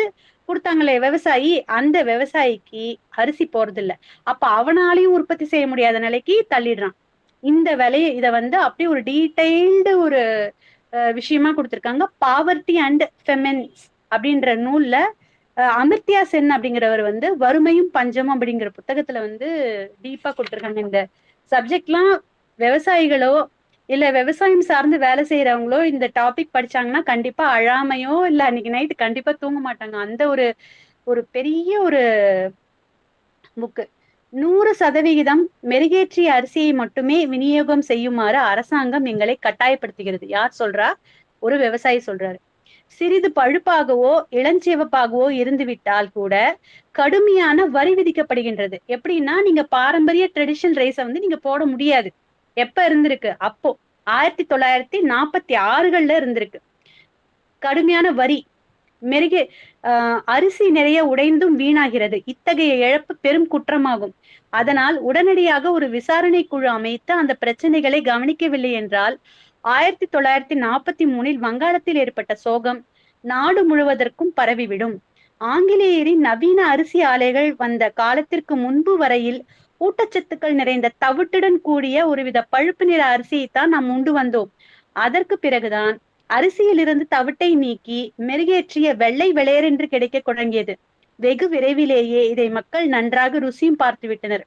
கொடுத்தாங்களே விவசாயி, அந்த விவசாயிக்கு அரிசி போறது இல்ல. அப்ப அவனாலையும் உற்பத்தி செய்ய முடியாத நிலைக்கு தள்ளிடுறான். இந்த விலையை இதை வந்து அப்படியே ஒரு டீடைல்டு ஒரு விஷயமா கொடுத்திருக்காங்க. பாவர்ட்டி அண்ட் ஃபெமின்ஸ் அப்படின்ற நூல்ல அமிர்தியா சென் அப்படிங்கிறவர் வந்து வறுமையும் பஞ்சமும் அப்படிங்கிற புத்தகத்துல வந்து டீப்பா கொடுத்திருக்காங்க. இந்த சப்ஜெக்ட்லாம் விவசாயிகளோ இல்ல விவசாயம் சார்ந்து வேலை செய்யறவங்களோ இந்த டாபிக் படிச்சாங்கன்னா கண்டிப்பா அழாமையோ இல்ல அன்னைக்கு நைட்டு கண்டிப்பா தூங்க மாட்டாங்க. அந்த ஒரு ஒரு பெரிய ஒரு புக்கு. 100% மெருகேற்றிய அரிசியை மட்டுமே விநியோகம் செய்யுமாறு அரசாங்கம் எங்களை கட்டாயப்படுத்துகிறது. யார் சொல்றா? ஒரு விவசாயி சொல்றாரு. சிறிது பழுப்பாகவோ இளஞ்சிவப்பாகவோ இருந்துவிட்டால் கூட கடுமையான வரி விதிக்கப்படுகின்றது. எப்படின்னா, நீங்க பாரம்பரிய ட்ரெடிஷனல் ரைஸ வந்து நீங்க போட முடியாது. எப்ப இருந்திருக்கு? அப்போ 1946கள்ல இருந்திருக்கு. கடுமையான வரி. மெருகு அரிசி நிறைய உடைந்தும் வீணாகிறது. இத்தகைய இழப்பு பெரும் குற்றமாகும். அதனால் உடனடியாக ஒரு விசாரணை குழு அமைத்து அந்த பிரச்சனைகளை கவனிக்கவில்லை என்றால் 1943 வங்காளத்தில் ஏற்பட்ட சோகம் நாடு முழுவதற்கும் பரவிவிடும். ஆங்கிலேயரின் நவீன அரிசி ஆலைகள் வந்த காலத்திற்கு முன்பு வரையில் ஊட்டச்சத்துக்கள் நிறைந்த தவிட்டுடன் கூடிய ஒருவித பழுப்பு நிற அரிசியைத்தான் நாம் உண்டு வந்தோம். அதற்கு பிறகுதான் அரிசியிலிருந்து தவிட்டை நீக்கி மெருகேற்றிய வெள்ளை வெளையரென்று கிடைக்க தொடங்கியது. வெகு விரைவிலேயே இதை மக்கள் நன்றாக ருசியும் பார்த்து விட்டனர்.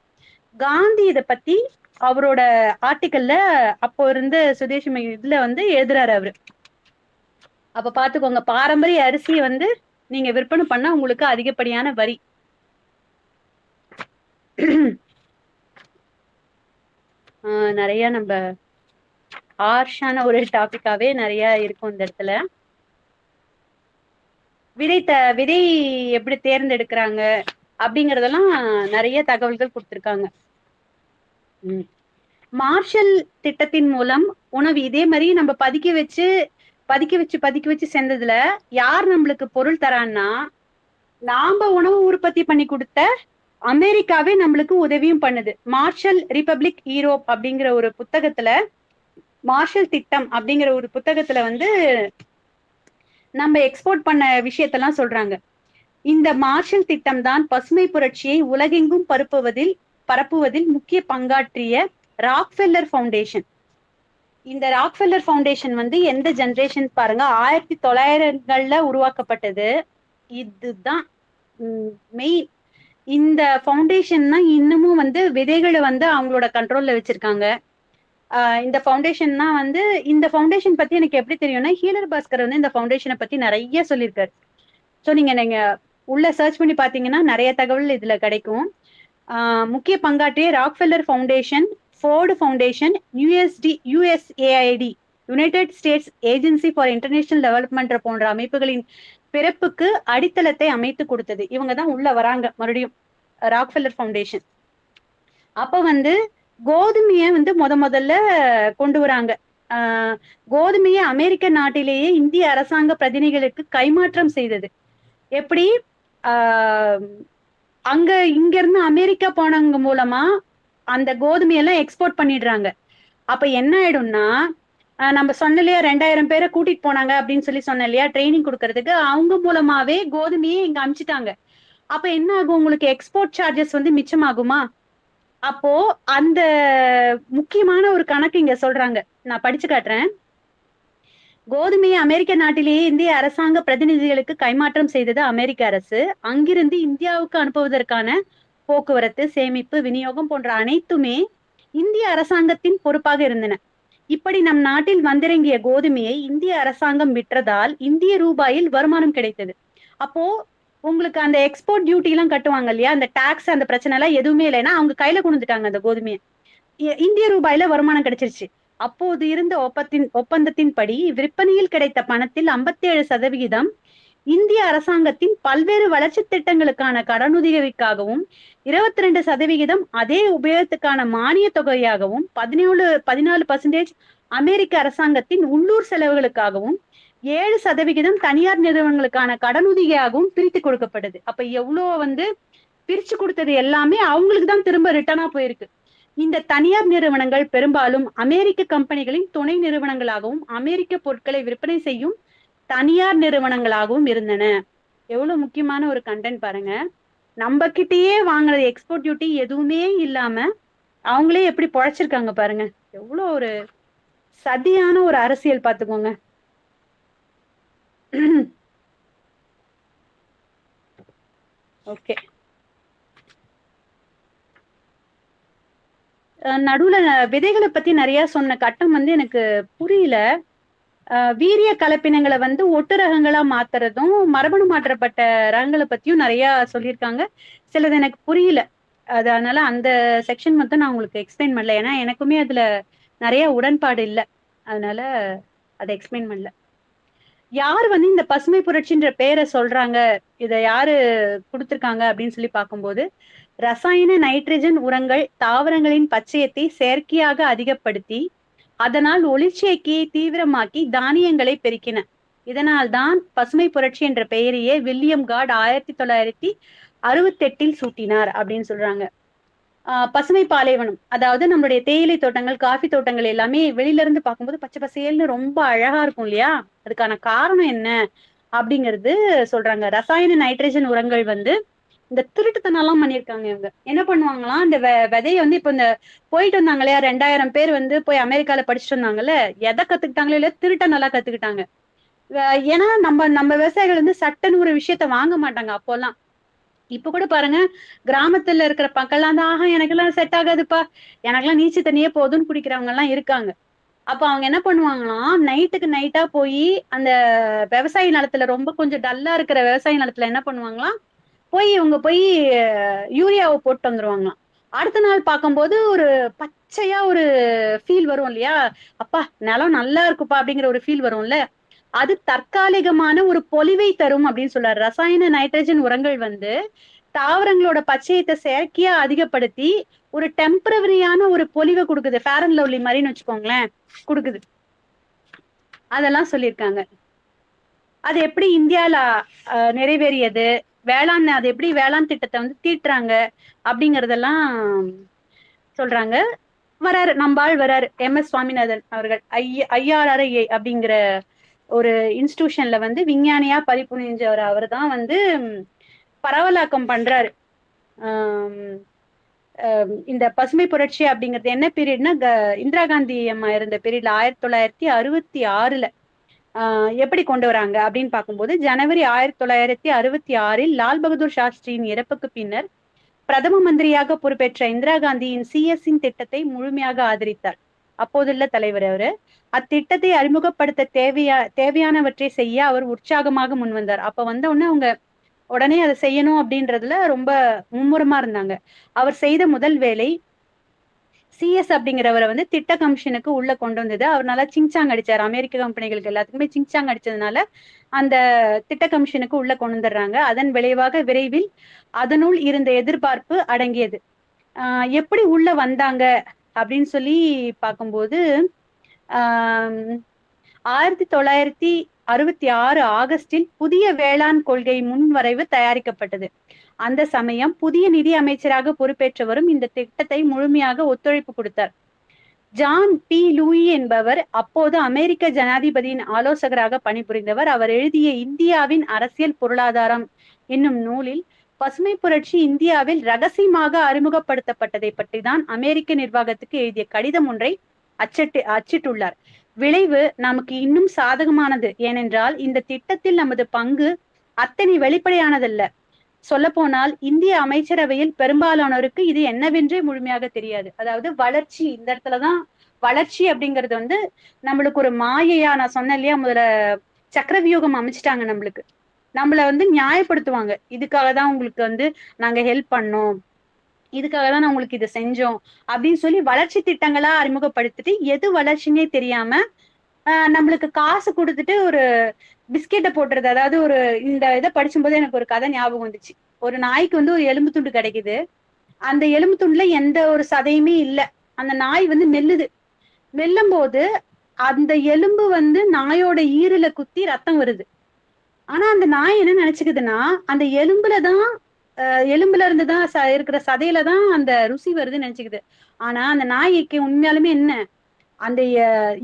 காந்தி இத பத்தி அவரோட ஆர்டிக்கல்ல அப்போ இருந்து சுதேசி இதுல வந்து எழுதுறாரு அவரு. அப்ப பாத்துக்கோங்க, பாரம்பரிய அரிசியை வந்து நீங்க விற்பனை பண்ணா உங்களுக்கு அதிகப்படியான வரி. நிறைய நம்ம ஹார்ஷான ஒரு டாபிக்காவே நிறைய இருக்கும் இந்த இடத்துல. விதை எப்படி தேர்ந்தெடுக்கிறாங்க அப்படிங்கறதெல்லாம் நிறைய தகவல்கள் கொடுத்திருக்காங்க. மார்ஷல் திட்டத்தின் மூலம் உணவு இதே மாதிரி நம்ம பதுக்கி வச்சு சென்றதுல யார் நம்மளுக்கு பொருள் தரான்னா, நாம உணவு உற்பத்தி பண்ணி கொடுத்த அமெரிக்காவே நம்மளுக்கு உதவியும் பண்ணுது. மார்ஷல் ரிபப்ளிக் யூரோப் அப்படிங்கிற ஒரு புத்தகத்துல, மார்ஷல் திட்டம் அப்படிங்கிற ஒரு புத்தகத்துல வந்து நம்ம எக்ஸ்போர்ட் பண்ண விஷயத்தெல்லாம் சொல்றாங்க. இந்த மார்ஷல் திட்டம் தான் பசுமை புரட்சியை உலகெங்கும் பரப்புவதில் முக்கிய பங்காற்றிய ராக்ஃபெல்லர் ஃபவுண்டேஷன். இந்த ராக்ஃபெல்லர் ஃபவுண்டேஷன் வந்து எந்த ஜெனரேஷன் பாருங்க, 1900கள்ல உருவாக்கப்பட்டது. இதுதான் மெயின். இந்த ஃபவுண்டேஷன் தான் இன்னமும் வந்து விதைகளை வந்து அவங்களோட கண்ட்ரோல்ல வச்சிருக்காங்க. இந்த ஃபவுண்டேஷன் தான் வந்து, இந்த ஃபவுண்டேஷன் பத்தி எனக்கு எப்படி தெரியும்னா, ஹீலர் பாஸ்கர் வந்து இந்த ஃபவுண்டேஷனை பத்தி நிறைய சொல்லியிருக்காரு. ஸோ நீங்க உள்ள சர்ச் பண்ணி பாத்தீங்கன்னா நிறைய தகவல் இதுல கிடைக்கும். முக்கிய பங்காற்றிய Rockefeller foundation, Ford foundation, USAID, United States agency for international development போன்ற அமைப்புகளின் பிறப்புக்கு அடித்தளத்தை அமைத்து கொடுத்தது. இவங்க தான் உள்ள வராங்க மறுபடியும், ராக்ஃபெல்லர் ஃபவுண்டேஷன். அப்ப வந்து கோதுமையை வந்து முதல்ல கொண்டு வராங்க. கோதுமையை அமெரிக்க நாட்டிலேயே இந்திய அரசாங்க பிரதிநிதிகளுக்கு கைமாற்றம் செய்தது. எப்படி? இங்க இருந்து அமெரிக்கா போனவங்க மூலமா அந்த கோதுமையெல்லாம் எக்ஸ்போர்ட் பண்ணிடுறாங்க. அப்ப என்ன ஆயிடும்னா, நம்ம சொன்ன இல்லையா 2000 பேரை கூட்டிட்டு போனாங்க அப்படின்னு சொன்ன இல்லையா ட்ரைனிங் கொடுக்கறதுக்கு, அவங்க மூலமாவே கோதுமையே இங்க அனுப்பிச்சிட்டாங்க. அப்ப என்ன ஆகும்? உங்களுக்கு எக்ஸ்போர்ட் சார்ஜஸ் வந்து மிச்சமாகுமா? அப்போ அந்த முக்கியமான ஒரு கணக்கு இங்க சொல்றாங்க, நான் படிச்சு காட்டுறேன். கோதுமையை அமெரிக்க நாட்டிலேயே இந்திய அரசாங்க பிரதிநிதிகளுக்கு கைமாற்றம் செய்தது அமெரிக்க அரசு. அங்கிருந்து இந்தியாவுக்கு அனுப்புவதற்கான போக்குவரத்து, சேமிப்பு, விநியோகம் போன்ற அனைத்துமே இந்திய அரசாங்கத்தின் பொறுப்பாக இருந்தன. இப்படி நம் நாட்டில் வந்திறங்கிய கோதுமையை இந்திய அரசாங்கம் விற்றதால் இந்திய ரூபாயில் வருமானம் கிடைத்தது. அப்போ உங்களுக்கு அந்த எக்ஸ்போர்ட் டியூட்டி எல்லாம் கட்டுவாங்க இல்லையா, அந்த டாக்ஸ், அந்த பிரச்சனை எல்லாம் எதுவுமே இல்லைன்னா அவங்க கையில கொண்டுட்டாங்க அந்த கோதுமையை. இந்திய ரூபாயில வருமானம் கிடைச்சிருச்சு. அப்போது இருந்த ஒப்பந்தத்தின்படி விற்பனையில் கிடைத்த பணத்தில் 57% இந்திய அரசாங்கத்தின் பல்வேறு வளர்ச்சி திட்டங்களுக்கான கடனுதவிக்காகவும், 22% அதே உபயோகத்துக்கான மானிய தொகையாகவும், 14% அமெரிக்க அரசாங்கத்தின் உள்ளூர் செலவுகளுக்காகவும், 7% தனியார் நிறுவனங்களுக்கான கடனுதவியாகவும் பிரித்து கொடுக்கப்பட்டது. அப்ப எவ்வளவு வந்து பிரிச்சு கொடுத்தது எல்லாமே அவங்களுக்கு தான் திரும்ப ரிட்டர்னா போயிருக்கு. இந்த தனியார் நிறுவனங்கள் பெரும்பாலும் அமெரிக்க கம்பெனிகளின் துணை நிறுவனங்களாகவும் அமெரிக்க பொருட்களை விற்பனை செய்யும் தனியார் நிறுவனங்களாகவும் இருந்தன. எவ்வளவு முக்கியமான ஒரு கண்டென்ட் பாருங்க. நம்ம கிட்டயே வாங்குறது எக்ஸ்போர்ட் டியூட்டி எதுவுமே இல்லாம அவங்களே எப்படி பொழைச்சிருக்காங்க பாருங்க. எவ்வளவு ஒரு சதியான ஒரு அரசியல் பாத்துக்கோங்க. ஓகே, நடுவுல விதைகளை பத்தி நிறைய சொன்ன கட்டம் வந்து எனக்கு புரியல. வீரிய கலப்பினங்களை வந்து ஒட்டு ரகங்களா மாத்துறதும், மரபணு மாற்றப்பட்ட ரகங்களை பத்தியும் நிறைய சொல்லியிருக்காங்க. சிலது எனக்கு புரியல. அதனால அந்த செக்ஷன் மட்டும் நான் உங்களுக்கு எக்ஸ்பிளைன் பண்ணல. ஏன்னா எனக்குமே அதுல நிறைய உடன்பாடு இல்ல. அதனால அதை எக்ஸ்பிளைன் பண்ணல. யார் வந்து இந்த பசுமை புரட்சின்ற பேரை சொல்றாங்க, இத யாரு கொடுத்திருக்காங்க அப்படின்னு சொல்லி பார்க்கும்போது, ரசாயன நைட்ரஜன் உரங்கள் தாவரங்களின் பச்சையத்தை செயற்கையாக அதிகப்படுத்தி அதனால் ஒளிச்சேர்க்கையை தீவிரமாக்கி தானியங்களை பெருக்கின. இதனால் தான் பசுமை புரட்சி என்ற பெயரையே வில்லியம் காட் 1968 சூட்டினார் அப்படின்னு சொல்றாங்க. பசுமை பாலைவனம், அதாவது நம்மளுடைய தேயிலை தோட்டங்கள், காஃபி தோட்டங்கள் எல்லாமே வெளியில இருந்து பார்க்கும்போது பச்சை பசேல்னு ரொம்ப அழகா இருக்கும் இல்லையா? அதுக்கான காரணம் என்ன அப்படிங்கிறது சொல்றாங்க. ரசாயன நைட்ரஜன் உரங்கள் வந்து இந்த திருட்டுத்தனம் எல்லாம் பண்ணிருக்காங்க. இவங்க என்ன பண்ணுவாங்களாம், இந்த விதைய வந்து இப்ப இந்த போயிட்டு வந்தாங்க இல்லையா, 2000 பேர் வந்து போய் அமெரிக்கால படிச்சுட்டு வந்தாங்கல்ல, எதை கத்துக்கிட்டாங்களோ இல்லையா, திருட்ட நல்லா கத்துக்கிட்டாங்க. ஏன்னா நம்ம நம்ம விவசாயிகள் வந்து சட்டன்னு ஒரு விஷயத்த வாங்க மாட்டாங்க அப்போல்லாம். இப்ப கூட பாருங்க, கிராமத்துல இருக்கிற மக்கள்லாம் தான், எனக்கெல்லாம் செட் ஆகாதுப்பா, எனக்கெல்லாம் நீச்சு தண்ணியே போதும்னு குடிக்கிறவங்க எல்லாம் இருக்காங்க. அப்ப அவங்க என்ன பண்ணுவாங்களாம், நைட்டுக்கு நைட்டா போய் அந்த விவசாய நிலத்துல ரொம்ப கொஞ்சம் டல்லா இருக்கிற விவசாய நிலத்துல என்ன பண்ணுவாங்களாம், இவங்க போய் யூரியாவை போட்டு வந்துருவாங்களாம். அடுத்த நாள் பார்க்கும்போது ஒரு பச்சையா ஒரு ஃபீல் வரும் இல்லையா, அப்பா நிலம் நல்லா இருக்குப்பா அப்படிங்கிற ஒரு ஃபீல் வரும்ல, அது தற்காலிகமான ஒரு பொலிவை தரும் அப்படின்னு சொல்றாரு. ரசாயன நைட்ரஜன் உரங்கள் வந்து தாவரங்களோட பச்சையத்தை செயற்கையா அதிகப்படுத்தி ஒரு டெம்பரவரியான ஒரு பொலிவை கொடுக்குது, ஃபேர் அண்ட் லவ்லி மாதிரின்னு வச்சுக்கோங்களேன், கொடுக்குது. அதெல்லாம் சொல்லியிருக்காங்க. அது எப்படி இந்தியால நிறைவேறியது, வேளாண் அது எப்படி வேளாண் திட்டத்தை வந்து தீட்டுறாங்க அப்படிங்கறதெல்லாம் சொல்றாங்க. வராரு, நம்பாள் வராரு, எம்.எஸ். சுவாமிநாதன் அவர்கள். IRRA அப்படிங்கிற ஒரு இன்ஸ்டிடியூஷன்ல வந்து விஞ்ஞானியா பதிப்புரிஞ்சவர். அவர் தான் வந்து பரவலாக்கம் பண்றாரு. இந்த பசுமை புரட்சி அப்படிங்கிறது என்ன பீரியட்னா, இந்திரா காந்தி அம்மா இருந்த பீரியட்ல 1966ல எப்படி கொண்டு வராங்க அப்படின்னு பார்க்கும்போது, ஜனவரி 1966 லால் பகதூர் சாஸ்திரியின் இறப்புக்கு பின்னர் பிரதம மந்திரியாக பொறுப்பேற்ற இந்திரா காந்தியின் சிஎஸ்இன் திட்டத்தை முழுமையாக ஆதரித்தார். அப்போதுள்ள தலைவர் அவரு. அத்திட்டத்தை அறிமுகப்படுத்த தேவையானவற்றை செய்ய அவர் உற்சாகமாக முன்வந்தார். அப்ப வந்த உடனே அவங்க உடனே அதை செய்யணும் அப்படின்றதுல ரொம்ப மும்முரமா இருந்தாங்க. அவர் செய்த முதல் வேலை சிஎஸ் அப்படிங்கிறவரை வந்து திட்ட கமிஷனுக்கு உள்ள கொண்டு வந்தது. அவர் நல்லா சிங்சாங் அடிச்சார். அமெரிக்க கம்பெனிகளுக்கு எல்லாத்துக்குமே சிங்சாங் அடிச்சதுனால அந்த திட்ட கமிஷனுக்கு உள்ள கொண்டு வந்துடுறாங்க. அதன் விளைவாக விரைவில் அதனுள் இருந்த எதிர்பார்ப்பு அடங்கியது. எப்படி உள்ள வந்தாங்க அப்படின்னு சொல்லி பார்க்கும்போது, 1966 ஆகஸ்டில் புதிய வேளாண் கொள்கை முன்வரைவு தயாரிக்கப்பட்டது. அந்த சமயம் புதிய நிதி அமைச்சராக பொறுப்பேற்றவரும் இந்த திட்டத்தை முழுமையாக ஒத்துழைப்பு கொடுத்தார். ஜான் பி லூயி என்பவர் அப்போது அமெரிக்க ஜனாதிபதியின் ஆலோசகராக பணிபுரிந்தவர். அவர் எழுதிய இந்தியாவின் அரசியல் பொருளாதாரம் என்னும் நூலில் பசுமை புரட்சி இந்தியாவில் ரகசியமாக அறிமுகப்படுத்தப்பட்டதை பற்றி தான் அமெரிக்க நிர்வாகத்துக்கு எழுதிய கடிதம் ஒன்றை அச்சிட்டுள்ளார். விளைவு நமக்கு இன்னும் சாதகமானது. ஏனென்றால் இந்த திட்டத்தில் நமது பங்கு அத்தனை வெளிப்படையானதல்ல. சொல்ல போனால் இந்திய அமைச்சரவையில் பெரும்பாலானோருக்கு இது என்னவென்றே முழுமையாக தெரியாது. அதாவது வளர்ச்சி, இந்த இடத்துலதான் வளர்ச்சி அப்படிங்கிறது வந்து நம்மளுக்கு ஒரு மாயையா, நான் சொன்னேன் இல்லையா முதல்ல, சக்கரவியூகம் அமைச்சிட்டாங்க நம்மளுக்கு. நம்மள வந்து நியாயப்படுத்துவாங்க, இதுக்காக தான் உங்களுக்கு வந்து நாங்க ஹெல்ப் பண்ணோம், இதுக்காக தான் நான் உங்களுக்கு இதை செஞ்சோம் அப்படின்னு சொல்லி வளர்ச்சி திட்டங்களா அறிமுகப்படுத்திட்டு எது வளர்ச்சினே தெரியாம நம்மளுக்கு காசு கொடுத்துட்டு ஒரு பிஸ்கெட்டை போட்டுறது. அதாவது ஒரு இந்த இதை படிச்சும்போது எனக்கு ஒரு கதை ஞாபகம் வந்துச்சு. ஒரு நாய்க்கு வந்து ஒரு எலும்பு துண்டு கிடைக்குது. அந்த எலும்பு துண்டுல எந்த ஒரு சதையுமே இல்லை. அந்த நாய் வந்து மெல்லும் போது அந்த எலும்பு வந்து நாயோட ஈரல குத்தி ரத்தம் வருது. ஆனா அந்த நாய் என்ன நினைச்சுக்குதுன்னா, அந்த எலும்புல இருந்துதான் இருக்கிற சதையில தான் அந்த ருசி வருதுன்னு நினைச்சுக்குது. ஆனா அந்த நாய்க்கு உண்மையாலுமே என்ன, அந்த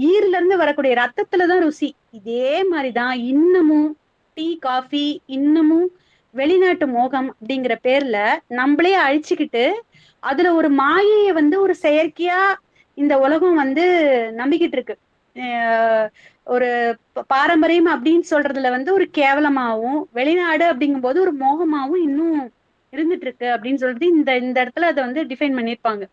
ஈரல இருந்து வரக்கூடிய ரத்தத்துலதான் ருசி. இதே மாதிரிதான் இன்னமும் டீ காஃபி, இன்னமும் வெளிநாட்டு மோகம் அப்படிங்கிற பேர்ல நம்மளே அழிச்சுக்கிட்டு அதுல ஒரு மாயைய வந்து ஒரு செயற்கையா இந்த உலகம் வந்து நம்பிக்கிட்டு இருக்கு. ஒரு பாரம்பரியம் அப்படின்னு சொல்றதுல வந்து ஒரு கேவலமாவும், வெளிநாடு அப்படிங்கும் போது ஒரு மோகமாவும் இன்னும் இருந்துட்டு இருக்கு அப்படின்னு சொல்லிட்டு இந்த இடத்துல அதை வந்து டிஃபைன் பண்ணிருப்பாங்க.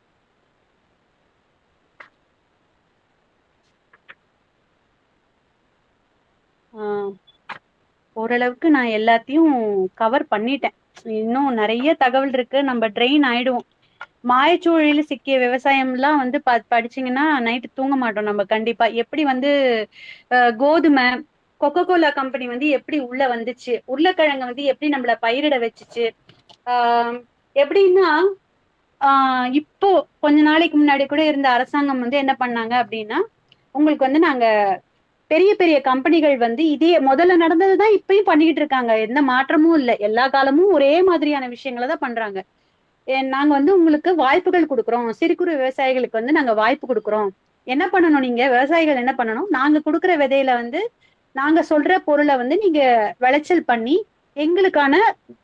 ஓரளவுக்கு நான் எல்லாத்தையும் கவர் பண்ணிட்டேன். இன்னும் நிறைய தகவல் இருக்கு, நம்ம ட்ரெயின் ஆயிடுவோம். மாயச்சூழலில் சிக்கிய விவசாயம்லாம் வந்து படிச்சீங்கன்னா நைட்டு தூங்க மாட்டோம் நம்ம கண்டிப்பா. எப்படி வந்து கோதுமை, கொக்கோ கோலா கம்பெனி வந்து எப்படி உள்ள வந்துச்சு, உருளைக்கிழங்கு வந்து எப்படி நம்மள பயிரிட வச்சுச்சு, ஆஹ் எப்படின்னா இப்போ கொஞ்ச நாளைக்கு முன்னாடி கூட இருந்த அரசாங்கம் வந்து என்ன பண்ணாங்க அப்படின்னா, உங்களுக்கு வந்து நாங்க பெரிய பெரிய கம்பெனிகள் வந்து இதே முதல்ல நடந்ததுதான் இப்பயும் பண்ணிக்கிட்டு இருக்காங்க. எந்த மாற்றமும் இல்லை. எல்லா காலமும் ஒரே மாதிரியான விஷயங்களை தான் பண்றாங்க. நாங்க வந்து உங்களுக்கு வாய்ப்புகள் கொடுக்குறோம். சிறு குறு விவசாயிகளுக்கு வந்து நாங்க வாய்ப்பு கொடுக்குறோம். என்ன பண்ணணும் நீங்க விவசாயிகள் என்ன பண்ணணும்? நாங்க கொடுக்குற விதையில வந்து நாங்க சொல்ற பொருளை வந்து நீங்க விளைச்சல் பண்ணி எங்களுக்கான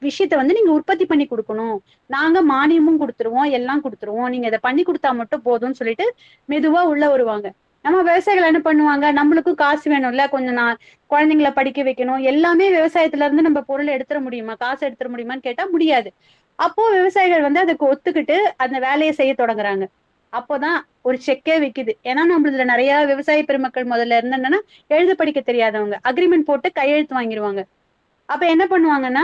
விஷயத்த வந்து நீங்க உற்பத்தி பண்ணி கொடுக்கணும். நாங்க மானியமும் கொடுத்துருவோம், எல்லாம் கொடுத்துருவோம். நீங்க இதை பண்ணி கொடுத்தா மட்டும் போதும்னு சொல்லிட்டு மெதுவா உள்ள வருவாங்க. நம்ம விவசாயிகள் என்ன பண்ணுவாங்க? நம்மளுக்கும் காசு வேணும்ல, கொஞ்சம் நான் குழந்தைங்களை படிக்க வைக்கணும். எல்லாமே விவசாயத்துல இருந்து நம்ம பொருளை எடுத்துட முடியுமா? காசு எடுத்துட முடியுமான்னு கேட்டா முடியாது. அப்போ விவசாயிகள் வந்து அதுக்கு ஒத்துக்கிட்டு அந்த வேலையை செய்ய தொடங்குறாங்க. அப்போதான் ஒரு செக்கே விக்குது. ஏன்னா நம்மளதுல நிறைய விவசாய பெருமக்கள் முதல்ல என்னன்னா எழுத படிக்க தெரியாதவங்க அக்ரிமெண்ட் போட்டு கையெழுத்து வாங்கிடுவாங்க. அப்ப என்ன பண்ணுவாங்கன்னா,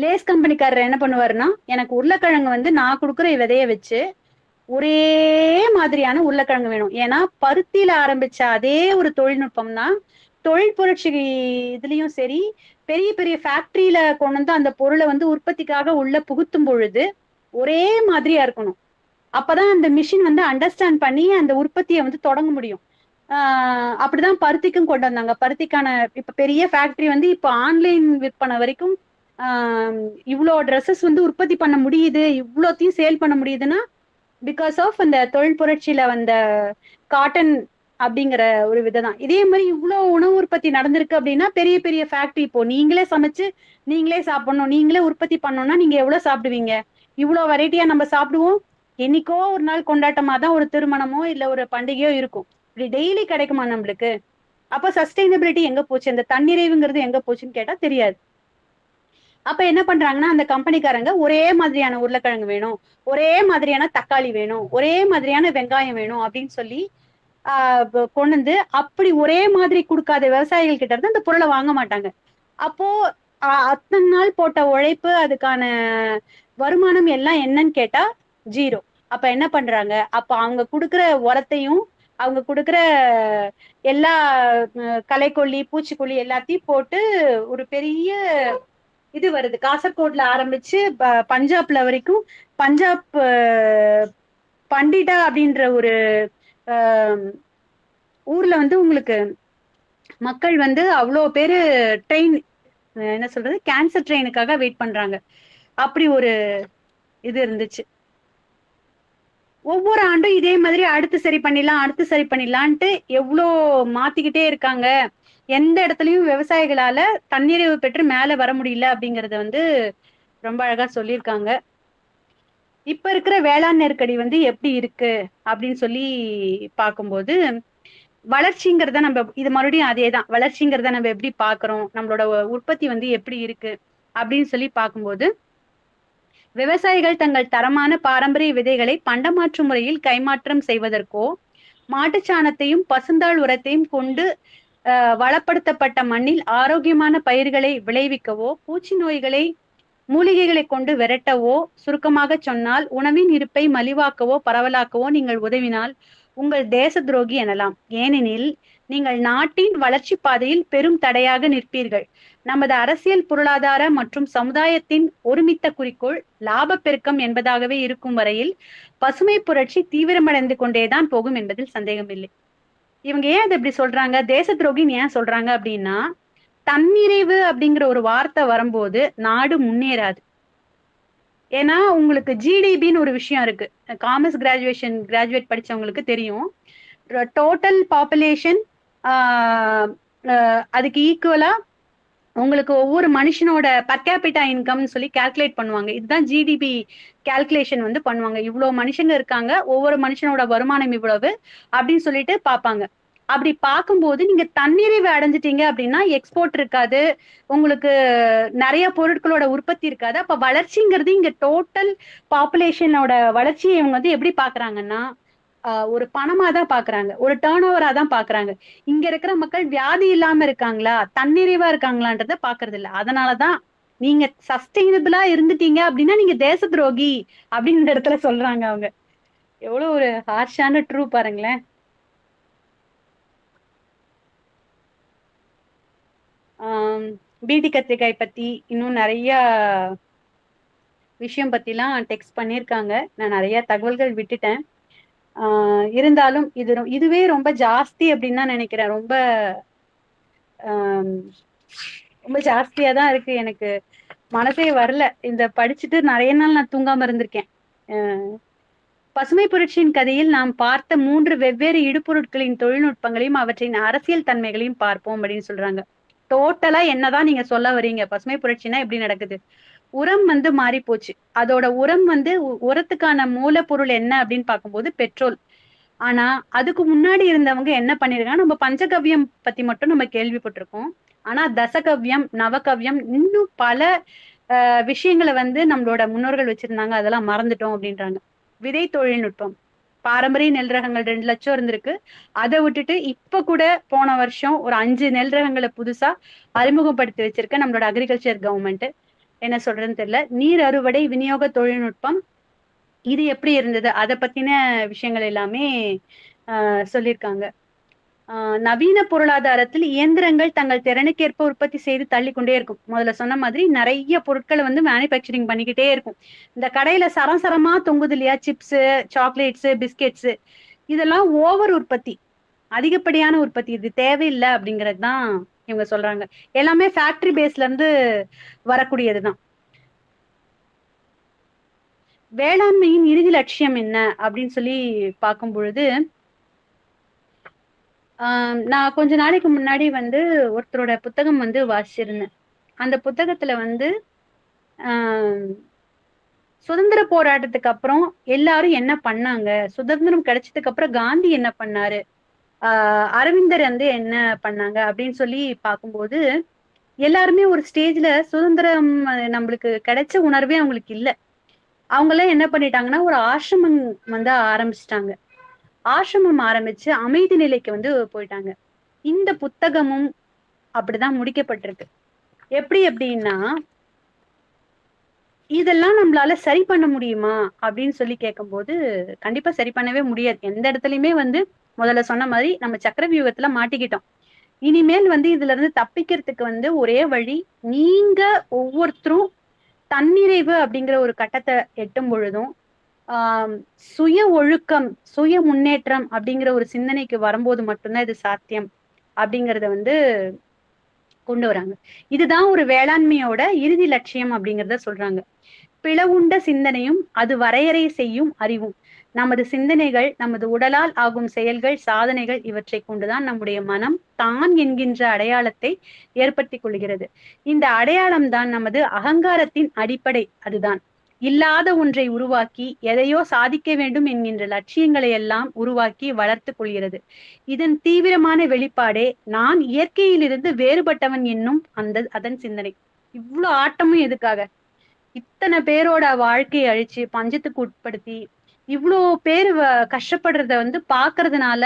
லேஸ் கம்பெனிக்காரர் என்ன பண்ணுவாருன்னா, எனக்கு உருளைக்கிழங்கு வந்து நான் கொடுக்குற விதைய வச்சு ஒரே மாதிரியான உருளைக்கிழங்கு வேணும். ஏன்னா பருத்தியில ஆரம்பிச்ச அதே ஒரு தொழில்நுட்பம் தான் தொழில் புரட்சி இதுலயும் சரி, பெரிய பெரிய ஃபேக்டரியில கொண்டு வந்து அந்த பொருளை வந்து உற்பத்திக்காக உள்ள புகுத்தும் பொழுது ஒரே மாதிரியா இருக்கணும். அப்பதான் அந்த மிஷின் வந்து அண்டர்ஸ்டாண்ட் பண்ணி அந்த உற்பத்தியை வந்து தொடங்க முடியும். அப்படிதான் பருத்திக்கும் கொண்டு வந்தாங்க. பருத்திக்கான இப்ப பெரிய ஃபேக்டரி வந்து இப்ப ஆன்லைன் விற்பனை வரைக்கும் இவ்வளோ ட்ரெஸ்ஸஸ் வந்து உற்பத்தி பண்ண முடியுது, இவ்வளோத்தையும் சேல் பண்ண முடியுதுன்னா பிகாஸ் ஆஃப் அந்த தொழில் புரட்சியில வந்த காட்டன் அப்படிங்கிற ஒரு விதம். இதே மாதிரி இவ்வளவு உணவு உற்பத்தி நடந்திருக்கு அப்படின்னா பெரிய பெரிய ஃபேக்டரி இப்போ நீங்களே சமைச்சு நீங்களே சாப்பிடணும், நீங்களே உற்பத்தி பண்ணணும்னா நீங்க எவ்வளவு சாப்பிடுவீங்க? இவ்வளவு வெரைட்டியா நம்ம சாப்பிடுவோம். என்னைக்கோ ஒரு நாள் கொண்டாட்டமா தான் ஒரு திருமணமோ இல்ல ஒரு பண்டிகையோ இருக்கும். இப்படி டெய்லி கிடைக்குமா நம்மளுக்கு? அப்ப சஸ்டைனபிலிட்டி எங்க போச்சு? அந்த தன்னிறைவுங்கிறது எங்க போச்சுன்னு கேட்டா தெரியாது. அப்ப என்ன பண்றாங்கன்னா அந்த கம்பெனிக்காரங்க ஒரே மாதிரியான உருளைக்கிழங்கு வேணும், ஒரே மாதிரியான தக்காளி வேணும், ஒரே மாதிரியான வெங்காயம் வேணும் அப்படின்னு சொல்லி கொண்டு வந்து அப்படி ஒரே மாதிரி கொடுக்காத விவசாயிகள் கிட்ட இருந்து அந்த பொருளை வாங்க மாட்டாங்க. அப்போ அத்தனை நாள் போட்ட உழைப்பு, அதுக்கான வருமானம் எல்லாம் என்னன்னு கேட்டா ஜீரோ. அப்ப என்ன பண்றாங்க? அப்ப அவங்க கொடுக்குற உரத்தையும் அவங்க கொடுக்குற எல்லா களைக்கொல்லி பூச்சிக்கொல்லி எல்லாத்தையும் போட்டு ஒரு பெரிய இது வருது. காசர்கோட்ல ஆரம்பிச்சு பஞ்சாப்ல வரைக்கும். பஞ்சாப் பண்டிடா அப்படின்ற ஒரு ஊர்ல வந்து உங்களுக்கு மக்கள் வந்து அவ்வளோ பேரு ட்ரெயின் என்ன சொல்றது கேன்சர் ட்ரெயினுக்காக வெயிட் பண்றாங்க. அப்படி ஒரு இது இருந்துச்சு. ஒவ்வொரு ஆண்டும் இதே மாதிரி அடுத்து சரி பண்ணிடலாம் அடுத்து சரி பண்ணிடலான்ட்டு எவ்வளோ மாத்திக்கிட்டே இருக்காங்க. எந்த இடத்துலயும் விவசாயிகளால தன்னிறைவு பெற்று மேல வர முடியல அப்படிங்கறத வந்து ரொம்ப அழகா சொல்லியிருக்காங்க. இப்ப இருக்கிற வேளாண் நெருக்கடி வந்து எப்படி இருக்கு அப்படின்னு சொல்லி பார்க்கும்போது, வளர்ச்சிங்கிறத நம்ம இது மறுபடியும் அதேதான். வளர்ச்சிங்கிறத நம்ம எப்படி பாக்குறோம், நம்மளோட உற்பத்தி வந்து எப்படி இருக்கு அப்படின்னு சொல்லி பார்க்கும்போது, விவசாயிகள் தங்கள் தரமான பாரம்பரிய விதைகளை பண்டமாற்று முறையில் கைமாற்றம் செய்வதற்கோ, மாட்டுச்சாணத்தையும் பசுந்தாள் உரத்தையும் கொண்டு வளப்படுத்தப்பட்ட மண்ணில் ஆரோக்கியமான பயிர்களை விளைவிக்கவோ, பூச்சி நோய்களை மூலிகைகளை கொண்டு விரட்டவோ, சுருக்கமாக சொன்னால் உணவின் இருப்பை மலிவாக்கவோ பரவலாக்கவோ நீங்கள் உதவினால் உங்கள் தேச துரோகி எனலாம். ஏனெனில் நீங்கள் நாட்டின் வளர்ச்சி பாதையில் பெரும் தடையாக நிற்பீர்கள். நமது அரசியல் பொருளாதார மற்றும் சமுதாயத்தின் ஒருமித்த குறிக்கோள் லாப பெருக்கம் என்பதாகவே இருக்கும் வரையில் பசுமை புரட்சி தீவிரமடைந்து கொண்டேதான் போகும் என்பதில் சந்தேகமில்லை. இவங்க ஏன் அதை இப்படி சொல்றாங்க, தேச துரோகின்னு ஏன் சொல்றாங்க அப்படின்னா, தன்னிறைவு அப்படிங்கிற ஒரு வார்த்தை வரும்போது நாடு முன்னேறாது. ஏன்னா உங்களுக்கு ஜிடிபின்னு ஒரு விஷயம் இருக்கு. காமர்ஸ் கிராஜுவேட் படிச்சவங்களுக்கு தெரியும். டோட்டல் பாப்புலேஷன் அதுக்கு ஈக்குவலா உங்களுக்கு ஒவ்வொரு மனுஷனோட பர் கேபிட்டா இன்கம்னு சொல்லி கால்குலேட் பண்ணுவாங்க. இதுதான் ஜிடிபி கால்குலேஷன் வந்து பண்ணுவாங்க. இவ்வளவு மனுஷங்க இருக்காங்க, ஒவ்வொரு மனுஷனோட வருமானம் இவ்வளவு அப்படின்னு சொல்லிட்டு பார்ப்பாங்க. அப்படி பார்க்கும்போது நீங்க தன்னிறைவு அடைஞ்சிட்டீங்க அப்படின்னா எக்ஸ்போர்ட் இருக்காது, உங்களுக்கு நிறைய பொருட்களோட உற்பத்தி இருக்காது. அப்ப வளர்ச்சிங்கிறது இங்க டோட்டல் பாப்புலேஷனோட வளர்ச்சியை இவங்க வந்து எப்படி பாக்குறாங்கன்னா ஒரு பணமா தான் பாக்குறாங்க, ஒரு டேர்ன் ஓவரா தான் பாக்குறாங்க. இங்க இருக்கிற மக்கள் வியாதி இல்லாம இருக்காங்களா, தன்னிறைவா இருக்காங்களான்றத பாக்குறது இல்ல. அதனாலதான் நீங்க சஸ்டைனபிளா இருந்துட்டீங்க அப்படின்னா நீங்க தேச துரோகி அப்படின்ற இடத்துல சொல்றாங்க அவங்க. எவ்வளவு ஒரு ஹார்ஷான ட்ரூ பாருங்களேன். பீடி கத்திரிக்காய் பத்தி இன்னும் நிறைய விஷயம் பத்திலாம் டெக்ஸ்ட் பண்ணியிருக்காங்க. நான் நிறைய தகவல்கள் விட்டுட்டேன். இருந்தாலும் இதுவே ரொம்ப ஜாஸ்தி அப்படின்னு தான் நினைக்கிறேன். ரொம்ப ஆம், ரொம்ப ஜாஸ்தியா தான் இருக்கு. எனக்கு மனசே வரல. இந்த படிச்சுட்டு நிறைய நாள் நான் தூங்காம இருந்திருக்கேன். அஹ் பசுமை புரட்சியின் கதையில் நாம் பார்த்த 3 வெவ்வேறு இடுபொருட்களின் தொழில்நுட்பங்களையும் அவற்றின் அரசியல் தன்மைகளையும் பார்ப்போம் அப்படின்னு சொல்றாங்க. டோட்டலா என்னதான் நீங்க சொல்ல வரீங்க? பசுமை புரட்சினா எப்படி நடக்குது? உரம் வந்து மாறி போச்சு. அதோட உரம் வந்து உரத்துக்கான மூலப்பொருள் என்ன அப்படின்னு பார்க்கும்போது பெட்ரோல். ஆனா அதுக்கு முன்னாடி இருந்தவங்க என்ன பண்ணிருக்காங்க? நம்ம பஞ்சகவ்யம் பத்தி மட்டும் நம்ம கேள்விப்பட்டிருக்கோம். ஆனா தசகவ்யம், நவகவ்யம், இன்னும் பல விஷயங்களை வந்து நம்மளோட முன்னோர்கள் வச்சிருந்தாங்க. அதெல்லாம் மறந்துட்டோம் அப்படின்றாங்க. விதை தொழில்நுட்பம், பாரம்பரிய நெல் ரகங்கள் 2 லட்சம் இருந்திருக்கு. அதை விட்டுட்டு இப்ப கூட போன வருஷம் ஒரு 5 நெல் ரகங்களை புதுசா அறிமுகப்படுத்தி வச்சிருக்க நம்மளோட அக்ரிகல்ச்சர் கவர்மெண்ட். என்ன சொல்றதுன்னு தெரியல. நீர் அறுவடை விநியோக தொழில்நுட்பம் இது எப்படி இருந்தது, அதை பத்தின விஷயங்கள் எல்லாமே சொல்லியிருக்காங்க. நவீன பொருளாதாரத்தில் இயந்திரங்கள் தங்கள் திறனுக்கேற்ப உற்பத்தி செய்து தள்ளி கொண்டே இருக்கும். முதல்ல சொன்ன மாதிரி நிறைய பொருட்களை வந்து மேனுபேக்சரிங் பண்ணிக்கிட்டே இருக்கும். இந்த கடையில சரம் சரமா தொங்குது இல்லையா, சிப்ஸ், சாக்லேட்ஸ், பிஸ்கெட்ஸ், இதெல்லாம் ஓவர் உற்பத்தி, அதிகப்படியான உற்பத்தி. இது தேவையில்லை அப்படிங்கிறது தான் இவங்க சொல்றாங்க. எல்லாமே ஃபேக்டரி பேஸ்ல இருந்து வரக்கூடியதுதான். வேளாண்மையின் இறுதி லட்சியம் என்ன அப்படின்னு சொல்லி பார்க்கும் பொழுது, நான் கொஞ்ச நாளைக்கு முன்னாடி வந்து ஒருத்தரோட புத்தகம் வந்து வாசிச்சிருந்தேன். அந்த புத்தகத்துல வந்து ஆஹ் சுதந்திர போராட்டத்துக்கு அப்புறம் எல்லாரும் என்ன பண்ணாங்க, சுதந்திரம் கிடைச்சதுக்கு அப்புறம் காந்தி என்ன பண்ணாரு, அரவிந்தர் வந்து என்ன பண்ணாங்க அப்படின்னு சொல்லி பார்க்கும்போது, எல்லாருமே ஒரு ஸ்டேஜ்ல சுதந்திரம் நம்மளுக்கு கிடைச்ச உணர்வே அவங்களுக்கு இல்ல. அவங்க எல்லாம் என்ன பண்ணிட்டாங்கன்னா ஒரு ஆசிரமம் வந்து ஆரம்பிச்சிட்டாங்க. ஆசிரமம் ஆரம்பிச்சு அமைதி நிலைக்கு வந்து போயிட்டாங்க. இந்த புத்தகமும் அப்படிதான் முடிக்கப்பட்டிருக்கு. எப்படி அப்படின்னா, இதெல்லாம் நம்மளால சரி பண்ண முடியுமா அப்படின்னு சொல்லி கேட்கும்போது, கண்டிப்பா சரி பண்ணவே முடியாது. எந்த இடத்துலயுமே வந்து முதல்ல சொன்ன மாதிரி நம்ம சக்கர வியூகத்துல மாட்டிக்கிட்டோம். இனிமேல் வந்து இதுல இருந்து தப்பிக்கிறதுக்கு வந்து ஒரே வழி, நீங்க ஒவ்வொருத்தரும் தன்னிறைவு அப்படிங்கிற ஒரு கட்டத்தை எட்டும் பொழுதும், ஆஹ் சுய ஒழுக்கம், சுய முன்னேற்றம் அப்படிங்கிற ஒரு சிந்தனைக்கு வரும்போது மட்டும்தான் இது சாத்தியம் அப்படிங்கறத வந்து கொண்டு வராங்க. இதுதான் ஒரு வேளாண்மையோட இறுதி லட்சியம் அப்படிங்கறத சொல்றாங்க. பிளவுண்ட சிந்தனையும் அது வரையறை செய்யும் அறிவும். நமது சிந்தனைகள், நமது உடலால் ஆகும் செயல்கள், சாதனைகள் இவற்றை கொண்டுதான் நம்முடைய மனம் தான் என்கின்ற அடையாளத்தை ஏற்படுத்திக் கொள்கிறது. இந்த அடையாளம் தான் நமது அகங்காரத்தின் அடிப்படை. அதுதான் இல்லாத ஒன்றை உருவாக்கி எதையோ சாதிக்க வேண்டும் என்கின்ற லட்சியங்களை எல்லாம் உருவாக்கி வளர்த்து கொள்கிறது. இதன் தீவிரமான வெளிப்பாடே நான் இயற்கையிலிருந்து வேறுபட்டவன் என்னும் அதன் சிந்தனை. இவ்வளவு ஆட்டமும் எதுக்காக? இத்தனை பேரோட வாழ்க்கையை அழிச்சு பஞ்சத்துக்கு உட்படுத்தி இவ்வளோ பேர் கஷ்டப்படுறத வந்து பாக்குறதுனால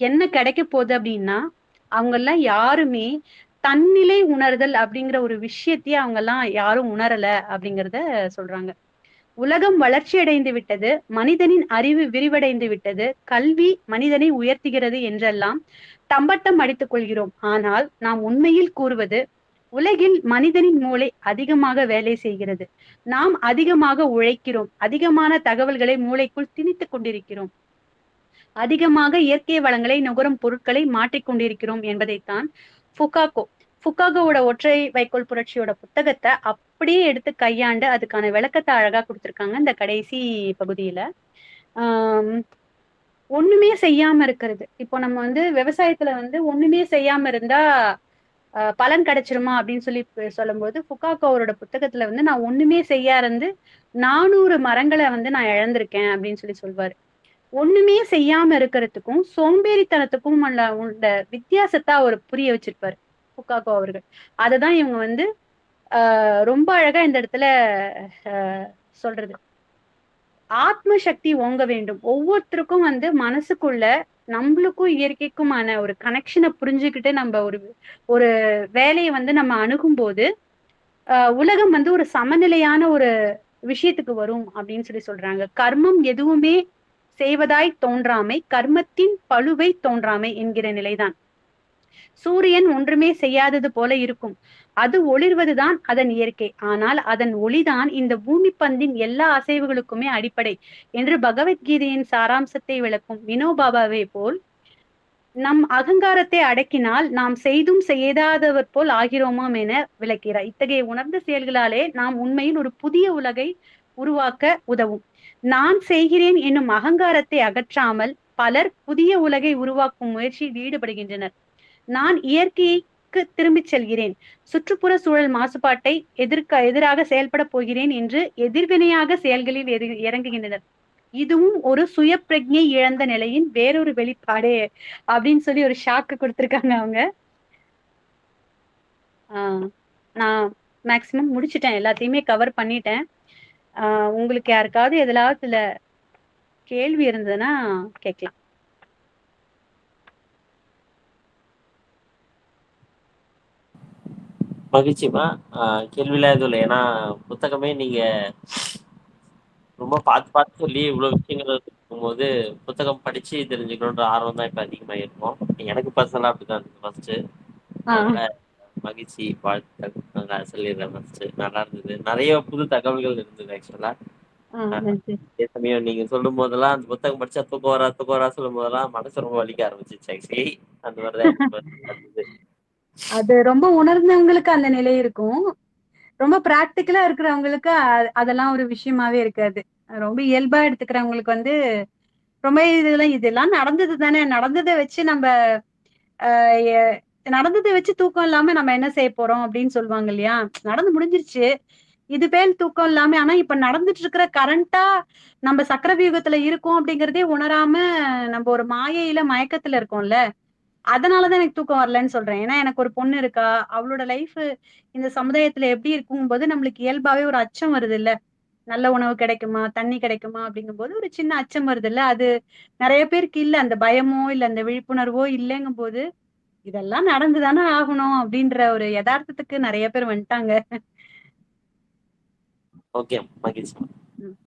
என்ன கிடைக்க போகுது அப்படின்னா, அவங்க எல்லாம் யாருமே தன்னிலை உணர்தல் அப்படிங்கிற ஒரு விஷயத்தையே அவங்க எல்லாம் யாரும் உணரல அப்படிங்கிறத சொல்றாங்க. உலகம் வளர்ச்சி அடைந்து விட்டது, மனிதனின் அறிவு விரிவடைந்து விட்டது, கல்வி மனிதனை உயர்த்துகிறது என்றெல்லாம் தம்பட்டம் அடித்துக் கொள்கிறோம். ஆனால் நாம் உண்மையில் கூறுவது, உலகில் மனிதனின் மூளை அதிகமாக வேலை செய்கிறது. நாம் அதிகமாக உழைக்கிறோம். அதிகமான தகவல்களை மூளைக்குள் திணித்துக் கொண்டிருக்கிறோம். அதிகமாக இயற்கை வளங்களை நுகரும் பொருட்களை மாற்றிக் கொண்டிருக்கிறோம் என்பதைத்தான் ஃபுகாகோ ஃபுகாகோவோட ஒற்றை வைக்கோல் புரட்சியோட புத்தகத்தை அப்படியே எடுத்து கையாண்டு அதுக்கான விளக்கத்தை அழகா கொடுத்திருக்காங்க இந்த கடைசி பகுதியில. ஆஹ் ஒண்ணுமே செய்யாம இருக்கிறது. இப்போ நம்ம வந்து விவசாயத்துல வந்து ஒண்ணுமே செய்யாம இருந்தா பலன் கிடைச்சிருமா அப்படின்னு சொல்லி சொல்லும் போது, ஃபுகாகோ அவரோட புத்தகத்துல வந்து நான் ஒண்ணுமே செய்யா இருந்து 400 மரங்களை வந்து நான் இழந்திருக்கேன் அப்படின்னு சொல்லி சொல்வாரு. ஒண்ணுமே செய்யாம இருக்கிறதுக்கும் சோம்பேறித்தனத்துக்கும் உள்ள வித்தியாசத்தை அவர் புரிய வச்சிருப்பாரு ஃபுகாகோ அவர்கள். அததான் இவங்க வந்து ரொம்ப அழகா இந்த இடத்துல சொல்றது. ஆத்ம சக்தி ஓங்க வேண்டும். ஒவ்வொருத்தருக்கும் வந்து மனசுக்குள்ள நம்மளுக்கும் இயற்கைக்குமான ஒரு கனெக்ஷனை புரிஞ்சுக்கிட்டு நம்ம ஒரு ஒரு வேலையை வந்து நம்ம அணுகும் போது உலகம் வந்து ஒரு சமநிலையான ஒரு விஷயத்துக்கு வரும் அப்படின்னு சொல்றாங்க. கர்மம் எதுவுமே செய்வதாய் தோன்றாமை, கர்மத்தின் பளுவை தோன்றாமை என்கிற நிலைதான். சூரியன் ஒன்றுமே செய்யாதது போல இருக்கும். அது ஒளிர்வதுதான் அதன் இயற்கை. ஆனால் அதன் ஒளிதான் இந்த பூமி பந்தின் எல்லா அசைவுகளுக்குமே அடிப்படை என்று பகவத்கீதையின் சாராம்சத்தை விளக்கும் வினோபாபாவை போல் நம் அகங்காரத்தை அடக்கினால் நாம் செய்தும் செய்யாதவர் போல் ஆகிறோமாம் என விளக்கிறார். இத்தகைய உணர்ந்த செயல்களாலே நாம் உண்மையில் ஒரு புதிய உலகை உருவாக்க உதவும். நான் செய்கிறேன் என்னும் அகங்காரத்தை அகற்றாமல் பலர் புதிய உலகை உருவாக்கும் முயற்சியில் ஈடுபடுகின்றனர். நான் இயற்கைக்கு திரும்பிச் செல்கிறேன், சுற்றுப்புற சூழல் மாசுபாட்டை எதிராக செயல்பட போகிறேன் என்று எதிர்வினையாக செயல்களில் இறங்குகின்றனர். இதுவும் ஒரு சுய பிரஜை இழந்த நிலையின் வேறொரு வெளிப்பாடே அப்படின்னு சொல்லி ஒரு ஷாக்கு கொடுத்திருக்காங்க அவங்க. நான் மேக்சிமம் முடிச்சுட்டேன், எல்லாத்தையுமே கவர் பண்ணிட்டேன். உங்களுக்கு யாருக்காவது எதுலாவது இதுல கேள்வி இருந்ததுன்னா கேட்கலாம். மகிழ்ச்சிமா. கேள்விலாம் எதுவும் இல்லை. ஏன்னா புத்தகமே நீங்க ரொம்ப பார்த்து சொல்லி இவ்வளவு விஷயங்கள் இருக்கும்போது புத்தகம் படிச்சு தெரிஞ்சுக்கணுன்ற ஆர்வம் தான் இப்ப அதிகமா இருக்கும். எனக்கு பர்சனலா அப்படிதான் இருக்கு ஃபர்ஸ்ட். அதனால மகிழ்ச்சி, வாழ்த்துக்கள். நான் சொல்லிடுறேன் ஃபர்ஸ்ட். நல்லா இருந்தது, நிறைய புது தகவல்கள் இருந்தது ஆக்சுவலா. அதே சமயம் நீங்க சொல்லும் போதெல்லாம் அந்த புத்தகம் படிச்சா தூக்கம் வரா சொல்லும் போதெல்லாம் மனசு ரொம்ப வலிக்க ஆரம்பிச்சிச்சு ஆக்சுவலி. அந்த மாதிரிதான் அது ரொம்ப உணர்ந்தவங்களுக்கு அந்த நிலை இருக்கும். ரொம்ப பிராக்டிக்கலா இருக்கிறவங்களுக்கு அதெல்லாம் ஒரு விஷயமாவே இருக்காது. ரொம்ப இயல்பா எடுத்துக்கிறவங்களுக்கு வந்து ரொம்ப இதெல்லாம் நடந்தது தானே, நடந்ததை வச்சு நம்ம நடந்ததை வச்சு தூக்கம் இல்லாம நம்ம என்ன செய்ய போறோம் அப்படின்னு சொல்லுவாங்க இல்லையா. நடந்து முடிஞ்சிருச்சு, இது பேர் தூக்கம் இல்லாம. ஆனா இப்ப நடந்துட்டு இருக்கிற கரண்டா நம்ம சக்கரவியூகத்துல இருக்கோம் அப்படிங்கறதே உணராம நம்ம ஒரு மாயையில மயக்கத்துல இருக்கோம்ல. அதனாலதான் எனக்கு தூக்கம் வரலன்னு சொல்றேன். ஏன்னா எனக்கு ஒரு பொண்ணு இருக்கா, அவளோட லைஃப் இந்த சமுதாயத்துல எப்படி இருக்கும் போது நம்மளுக்கு இயல்பாவே ஒரு அச்சம் வருது இல்ல. நல்ல உணவு கிடைக்குமா, தண்ணி கிடைக்குமா அப்படிங்கும் போது ஒரு சின்ன அச்சம் வருது இல்ல. அது நிறைய பேருக்கு இல்ல, அந்த பயமோ இல்ல அந்த விழிப்புணர்வோ இல்லைங்கும் போது இதெல்லாம் நடந்துதானே ஆகணும் அப்படின்ற ஒரு யதார்த்தத்துக்கு நிறைய பேர் வந்துட்டாங்க. ஓகே, மகிழ்ச்சி.